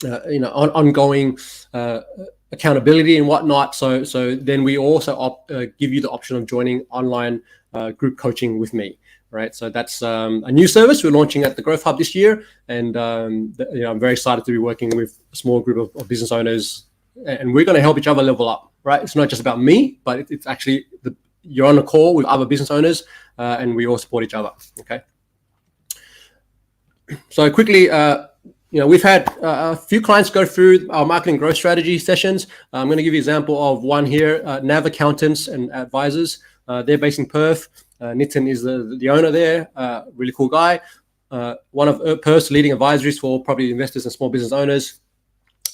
[SPEAKER 2] ongoing accountability and whatnot. So then we also give you the option of joining online group coaching with me. Right, so that's a new service we're launching at the Growth Hub this year, and I'm very excited to be working with a small group of business owners, and we're going to help each other level up. Right, it's not just about me, but it's actually you're on a call with other business owners, and we all support each other. Okay, so quickly, we've had a few clients go through our marketing growth strategy sessions. I'm going to give you an example of one here. Nav Accountants and Advisors. They're based in Perth. Nitin is the owner there, really cool guy. One of Perth's leading advisories for property investors and small business owners.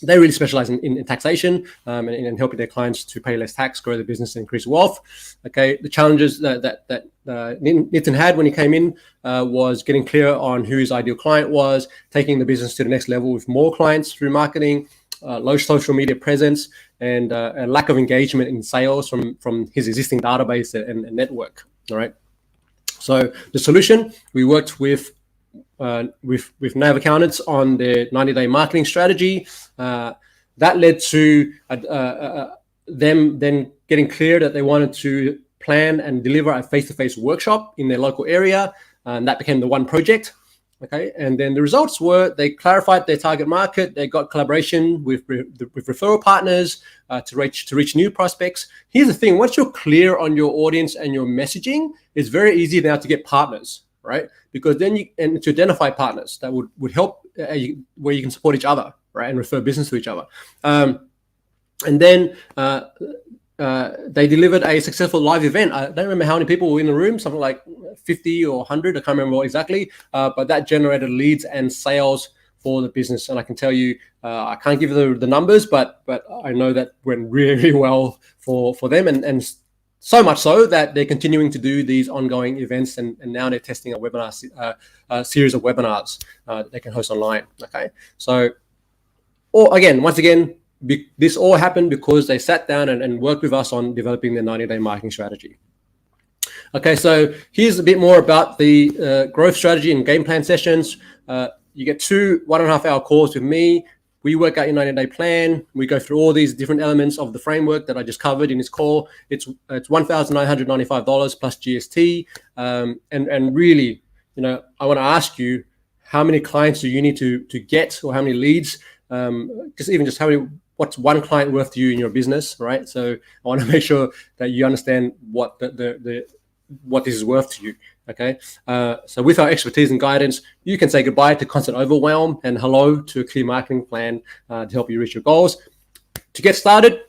[SPEAKER 2] They really specialize in taxation and helping their clients to pay less tax, grow their business, and increase wealth. Okay, the challenges that Nitin had when he came in was getting clear on who his ideal client was, taking the business to the next level with more clients through marketing, low social media presence, and a lack of engagement in sales from his existing database and network. All right. So the solution, we worked with Nav Accountants on their 90-day marketing strategy. That led to them then getting clear that they wanted to plan and deliver a face-to-face workshop in their local area, and that became the one project. Okay, and then the results were they clarified their target market. They got collaboration with referral partners to reach new prospects. Here's the thing: once you're clear on your audience and your messaging, it's very easy now to get partners, right? Because then to identify partners that would help where you can support each other, right, and refer business to each other. And then they delivered a successful live event. I don't remember how many people were in the room, something like 50 or 100. I can't remember what exactly, but that generated leads and sales for the business. And I can tell you, I can't give you the numbers, but I know that went really, really well for them, and so much so that they're continuing to do these ongoing events, and now they're testing a series of webinars that they can host online. Okay, so once again, this all happened because they sat down and worked with us on developing their 90-day marketing strategy. Okay, so here's a bit more about the growth strategy and game plan sessions. You get 2 1.5-hour calls with me. We work out your 90-day plan. We go through all these different elements of the framework that I just covered in this call. It's $1,995 plus GST. And really, I want to ask you, how many clients do you need to get, or how many leads? Just how many. What's one client worth to you in your business, right? So I want to make sure that you understand what what this is worth to you. Okay. So with our expertise and guidance, you can say goodbye to constant overwhelm and hello to a clear marketing plan to help you reach your goals. To get started,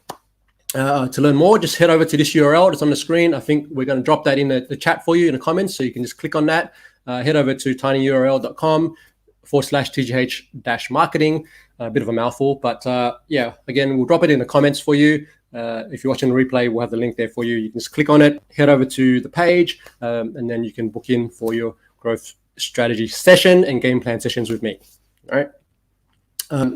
[SPEAKER 2] to learn more, just head over to this URL that's on the screen. I think we're going to drop that in the chat for you in the comments, so you can just click on that. Head over to tinyurl.com/TGH-marketing. A bit of a mouthful, but again, we'll drop it in the comments for you. If you're watching the replay, we'll have the link there for you. You can just click on it, head over to the page, and then you can book in for your growth strategy session and game plan sessions with me. All right.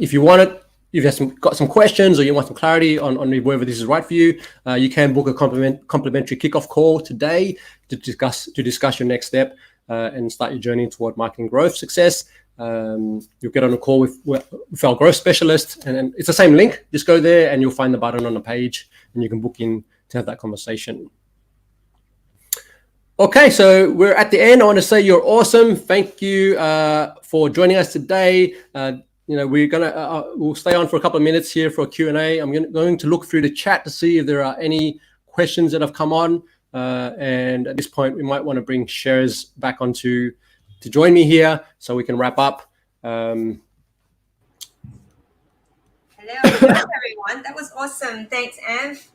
[SPEAKER 2] If you want it, if you've got some questions or you want some clarity on whether this is right for you, you can book a complimentary kickoff call today to discuss your next step and start your journey toward marketing growth success. You'll get on a call with our growth specialist, and it's the same link. Just go there and you'll find the button on the page, and you can book in to have that conversation. Okay, so we're at the end. I want to say you're awesome. Thank you for joining us today. We'll stay on for a couple of minutes here for a Q&A. I'm going to look through the chat to see if there are any questions that have come on. And at this point, we might want to bring Sher's back on to join me here so we can wrap up.
[SPEAKER 1] Hello, everyone. That was awesome. Thanks, Anf.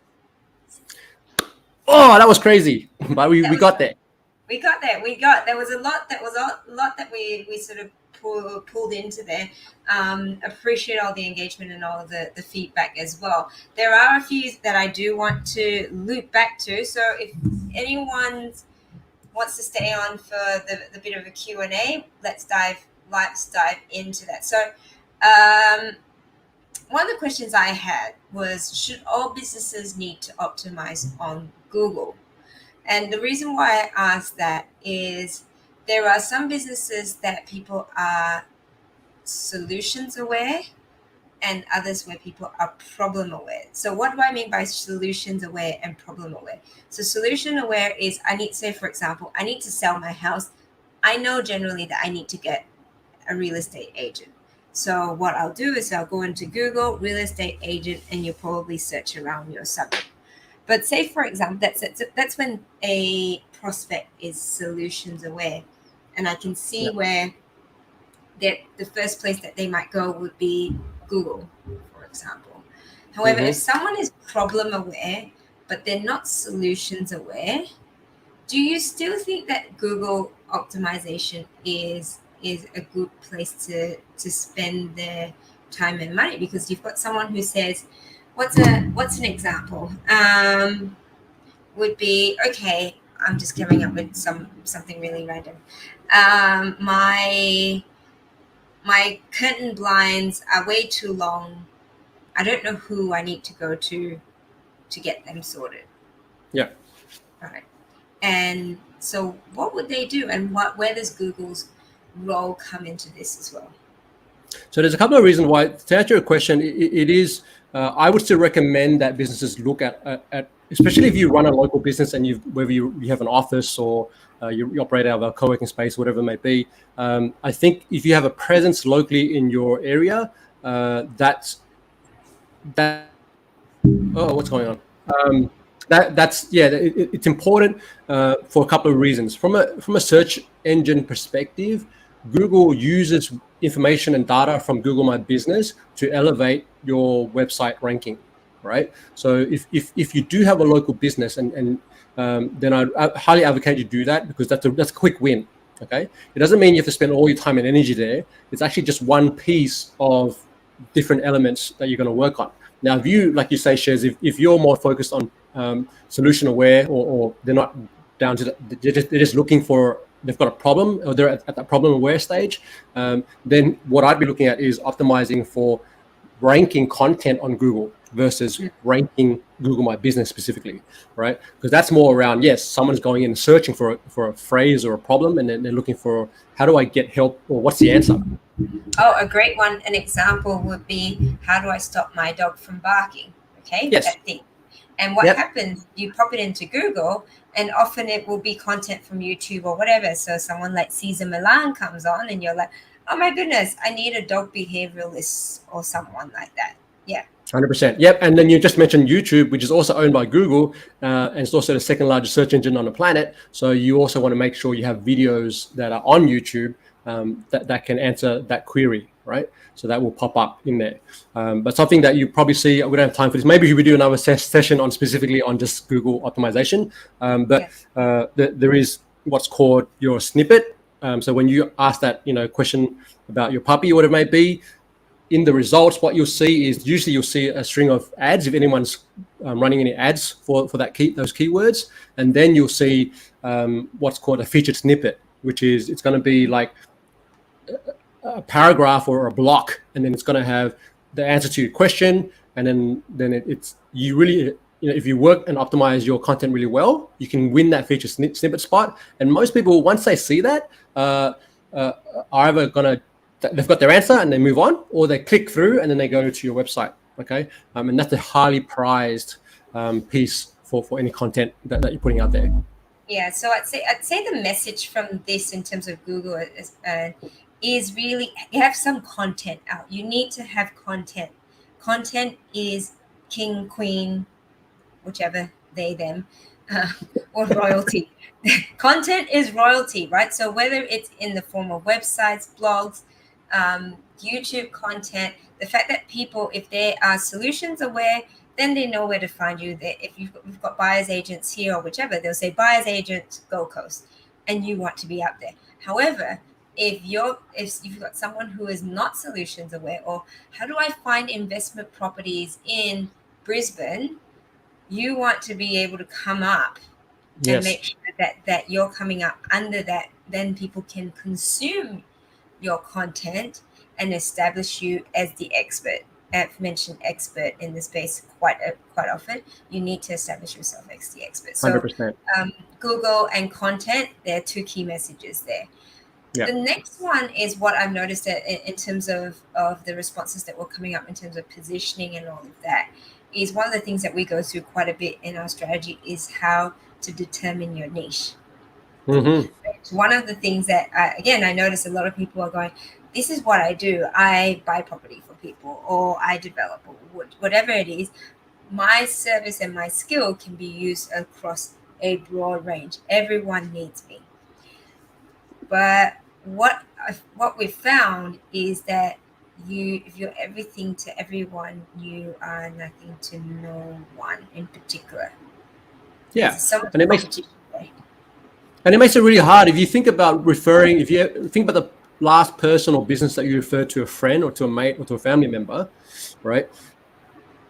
[SPEAKER 2] Oh, that was crazy, but we got there.
[SPEAKER 1] We got there. There was a lot that we sort of pulled into there. Appreciate all the engagement and all of the feedback as well. There are a few that I do want to loop back to. So if anyone wants to stay on for the bit of a Q&A, let's dive into that. So one of the questions I had was, should all businesses need to optimize on Google? And the reason why I asked that is there are some businesses that people are solutions aware and others where people are problem aware. So what do I mean by solutions aware and problem aware? So solution aware is, I need, say for example, I need to sell my house. I know generally that I need to get a real estate agent. So what I'll do is I'll go into Google real estate agent, and you'll probably search around your suburb. But say for example, that's when a prospect is solutions aware, and I can see where the first place that they might go would be Google, for example. However, if someone is problem aware but they're not solutions aware, do you still think that Google optimization is a good place to spend their time and money? Because you've got someone who says, what's an example? Would be, okay, I'm just coming up with something really random. My curtain blinds are way too long. I don't know who I need to go to get them sorted.
[SPEAKER 2] Yeah.
[SPEAKER 1] Right. And so what would they do, and where does Google's role come into this as well?
[SPEAKER 2] So there's a couple of reasons why. To answer your question, it is, I would still recommend that businesses look at especially if you run a local business and whether you have an office or you operate out of a co-working space, whatever it may be. I think if you have a presence locally in your area, what's going on? It's important for a couple of reasons. From a search engine perspective, Google uses information and data from Google My Business to elevate your website ranking, right? So if you do have a local business, and then I highly advocate you do that, because that's a quick win. Okay, it doesn't mean you have to spend all your time and energy there. It's actually just one piece of different elements that you're going to work on. Now, if you, like you say, Shez, if you're more focused on solution aware, or they're not down to they're just looking for, they've got a problem, or they're at that problem aware stage, then what I'd be looking at is optimizing for ranking content on Google versus ranking Google My Business specifically, right? Because that's more around, yes, someone's going in and searching for a phrase or a problem, and then they're looking for, how do I get help, or what's the answer?
[SPEAKER 1] Oh, a great one. An example would be, how do I stop my dog from barking? Okay,
[SPEAKER 2] yes.
[SPEAKER 1] That thing. And what happens, you pop it into Google, and often it will be content from YouTube or whatever. So someone like Cesar Milan comes on, and you're like, oh my goodness, I need a dog behavioralist or someone like that. Yeah.
[SPEAKER 2] 100%. Yep. And then you just mentioned YouTube, which is also owned by Google, and it's also the second largest search engine on the planet. So you also want to make sure you have videos that are on YouTube that can answer that query, right? So that will pop up in there. But something that you probably see, we don't have time for this. Maybe we do another session on specifically on just Google optimization. There is what's called your snippet. So when you ask that, question about your puppy or whatever it may be, in the results, what you'll see is usually you'll see a string of ads if anyone's running any ads for those keywords, and then you'll see what's called a featured snippet, which is, it's going to be like a paragraph or a block, and then it's going to have the answer to your question, and then it's you really, if you work and optimize your content really well, you can win that featured snippet spot. And most people, once they see that, are either they've got their answer and they move on, or they click through and then they go to your website. Okay, and that's a highly prized piece for any content that you're putting out there.
[SPEAKER 1] Yeah, so I'd say the message from this in terms of Google is really, you have some content out. You need to have content. Content is king, queen, whichever, they, them, or royalty. Content is royalty, right? So whether it's in the form of websites, blogs, YouTube content, the fact that people, if they are solutions aware, then they know where to find you. If we've got buyer's agents here or whichever, they'll say buyer's agent Gold Coast, and you want to be out there. However, if you've got someone who is not solutions aware, or how do I find investment properties in Brisbane, you want to be able to come up and make sure that you're coming up under that. Then people can consume your content and establish you as the expert. mentioned expert in the space quite often. You need to establish yourself as the expert. So
[SPEAKER 2] 100%.
[SPEAKER 1] Google and content, there are two key messages there.
[SPEAKER 2] Yeah.
[SPEAKER 1] The next one is what I've noticed that in terms of the responses that were coming up in terms of positioning and all of that, is one of the things that we go through quite a bit in our strategy is how to determine your niche.
[SPEAKER 2] Mm-hmm.
[SPEAKER 1] It's one of the things that, again, I notice a lot of people are going, this is what I do. I buy property for people, or I develop, or whatever it is. My service and my skill can be used across a broad range. Everyone needs me. But what we've found is that if you're everything to everyone, you are nothing to no one in particular.
[SPEAKER 2] Yeah,
[SPEAKER 1] There's so much
[SPEAKER 2] and it makes
[SPEAKER 1] competition there.
[SPEAKER 2] And it makes it really hard if you think about referring. If you think about the last person or business that you refer to a friend or to a mate or to a family member, right?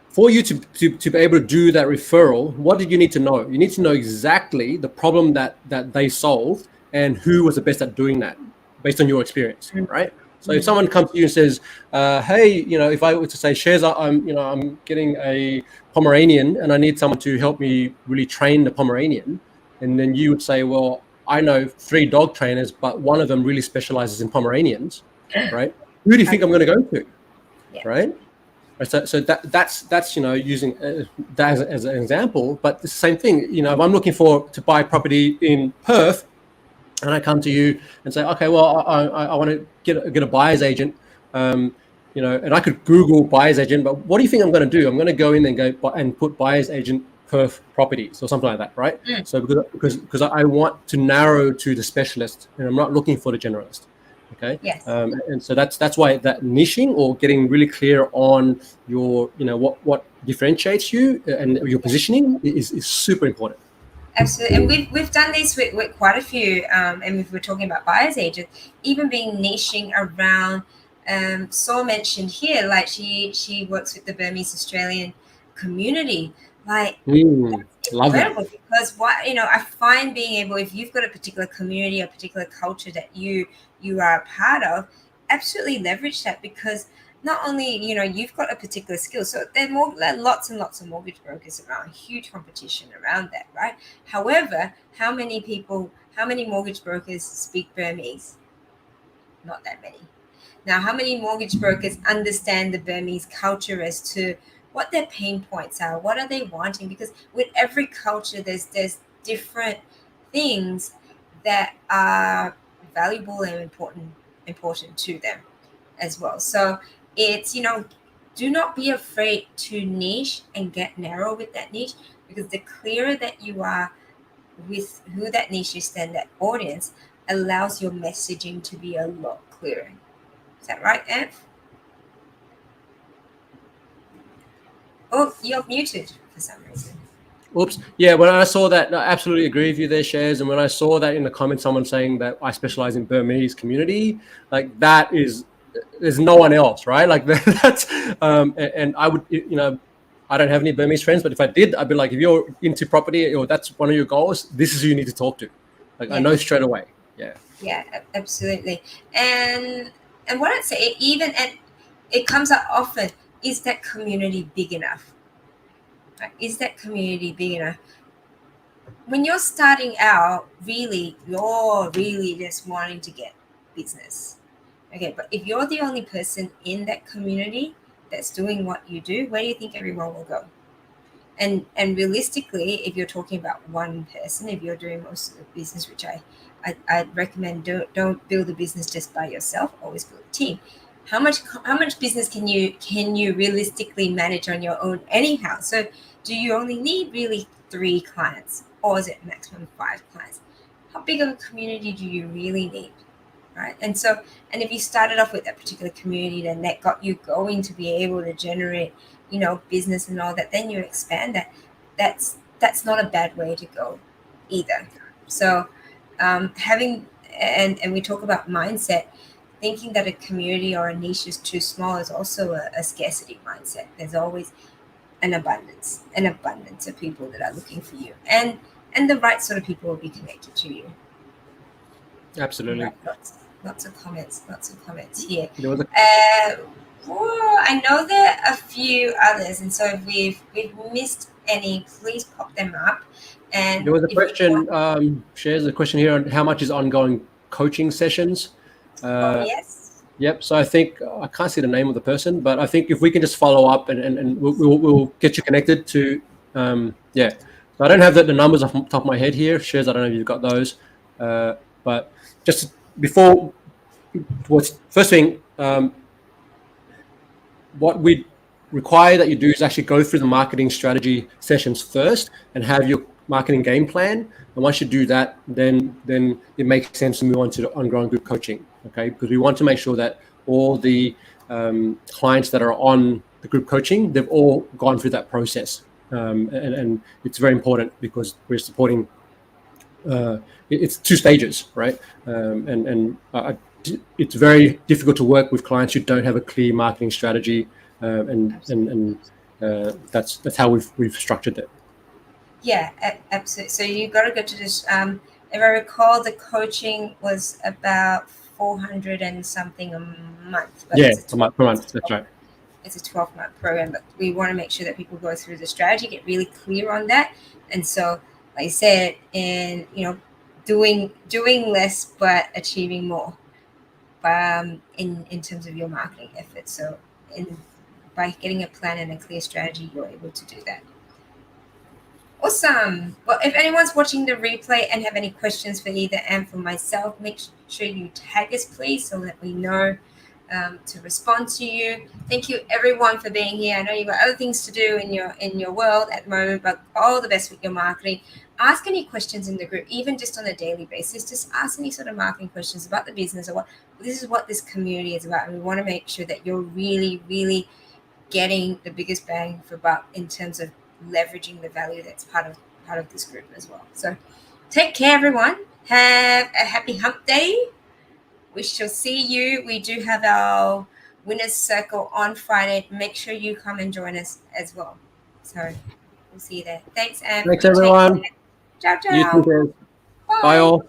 [SPEAKER 2] For you to be able to do that referral, what did you need to know? You need to know exactly the problem that they solved and who was the best at doing that based on your experience, right? So if someone comes to you and says, "Hey, if I were to say, Shares, I'm getting a Pomeranian and I need someone to help me really train the Pomeranian," and then you would say, "Well, I know 3 dog trainers, but one of them really specializes in Pomeranians," right? Who do you think I'm going to go to,
[SPEAKER 1] Yeah.
[SPEAKER 2] right? So that's using that as an example, but the same thing. If I'm looking to buy property in Perth, and I come to you and say, okay, well, I want to get a buyer's agent, and I could Google buyer's agent, but what do you think I'm going to do? I'm going to go in and put buyer's agent Perth properties or something like that, right? So because I want to narrow to the specialist, and I'm not looking for the generalist. Okay.
[SPEAKER 1] Yes.
[SPEAKER 2] And so that's why that niching or getting really clear on your, what differentiates you and your positioning is super important.
[SPEAKER 1] Absolutely, and we've done this with quite a few, and if we're talking about buyers agents, even being niching around. Saw mentioned here, like she works with the Burmese Australian community, like.
[SPEAKER 2] Love that.
[SPEAKER 1] Incredible, because I find being able, if you've got a particular community, a particular culture that you are a part of, absolutely leverage that, because not only you've got a particular skill, so there are lots and lots of mortgage brokers around, huge competition around that, right? However, how many mortgage brokers speak Burmese? Not that many. Now, how many mortgage brokers understand the Burmese culture as to what their pain points are? What are they wanting? Because with every culture, there's different things that are valuable and important to them as well. So it's do not be afraid to niche and get narrow with that niche, because the clearer that you are with who that niche is, then that audience allows your messaging to be a lot clearer. Is that right, Anf? Oh, you're muted for some reason.
[SPEAKER 2] Oops. Yeah, when I saw that, I absolutely agree with you there, Shares. And when I saw that in the comments, someone saying that I specialize in Burmese community, like there's no one else, right? Like that's, and I would, I don't have any Burmese friends, but if I did, I'd be like, if you're into property or that's one of your goals, this is who you need to talk to. Like I know straight away. Yeah.
[SPEAKER 1] Yeah, absolutely. And what I'd say, even, and it comes up often, is that community big enough? Right? Is that community big enough? When you're starting out, really, you're really just wanting to get business. Okay, but if you're the only person in that community that's doing what you do, where do you think everyone will go? And realistically, if you're talking about one person, if you're doing most of the business, which I'd recommend, don't build a business just by yourself. Always build a team. How much business can you realistically manage on your own anyhow? So do you only need really 3 clients, or is it maximum 5 clients? How big of a community do you really need? Right. And if you started off with that particular community, then that got you going to be able to generate, business and all that, then you expand that. That's not a bad way to go either. So having, and we talk about mindset, thinking that a community or a niche is too small is also a scarcity mindset. There's always an abundance of people that are looking for you, and the right sort of people will be connected to you.
[SPEAKER 2] Absolutely.
[SPEAKER 1] Right. Lots of comments here.
[SPEAKER 2] There was a
[SPEAKER 1] Well, I know there are a few others, and so if we've missed any, please pop them up. And
[SPEAKER 2] There was a
[SPEAKER 1] if you want,
[SPEAKER 2] question, shares a question here on how much is ongoing coaching sessions.
[SPEAKER 1] oh yes,
[SPEAKER 2] Yep. So I think I can't see the name of the person, but I think if we can just follow up and we'll get you connected to, yeah. So I don't have the numbers off the top of my head here. Shares, I don't know if you've got those. But just before, what's first thing, what we require that you do is actually go through the marketing strategy sessions first and have your marketing game plan. And once you do that, then it makes sense to move on to the ongoing group coaching. Okay, because we want to make sure that all the clients that are on the group coaching, they've all gone through that process. And it's very important because we're supporting. It's two stages, right? It's very difficult to work with clients who don't have a clear marketing strategy, that's how we've structured it.
[SPEAKER 1] yeah, absolutely. So you got to go to this. If I recall, the coaching was about 400 and something a month, but
[SPEAKER 2] Yeah,
[SPEAKER 1] it's a
[SPEAKER 2] per
[SPEAKER 1] 12,
[SPEAKER 2] month. That's right.
[SPEAKER 1] it's a 12-month program. But we want to make sure that people go through the strategy, get really clear on that, and so like I said, in doing less but achieving more, in terms of your marketing efforts. So by getting a plan and a clear strategy, you're able to do that. Awesome. Well, if anyone's watching the replay and have any questions for either Anne or myself, make sure you tag us, please, so that we know to respond to you. Thank you, everyone, for being here. I know you've got other things to do in your world at the moment, but all the best with your marketing. Ask any questions in the group, even just on a daily basis. Just ask any sort of marketing questions about the business or what this is what this community is about. And we want to make sure that you're really, really getting the biggest bang for buck in terms of leveraging the value that's part of this group as well. So take care, everyone. Have a happy hump day. We shall see you. We do have our winners circle on Friday. Make sure you come and join us as well. So we'll see you there. Thanks, Am.
[SPEAKER 2] Thanks,
[SPEAKER 1] You take
[SPEAKER 2] everyone.
[SPEAKER 1] care. Ciao,
[SPEAKER 2] You
[SPEAKER 1] ciao.
[SPEAKER 2] too, guys. Bye,
[SPEAKER 1] Bye.
[SPEAKER 2] all.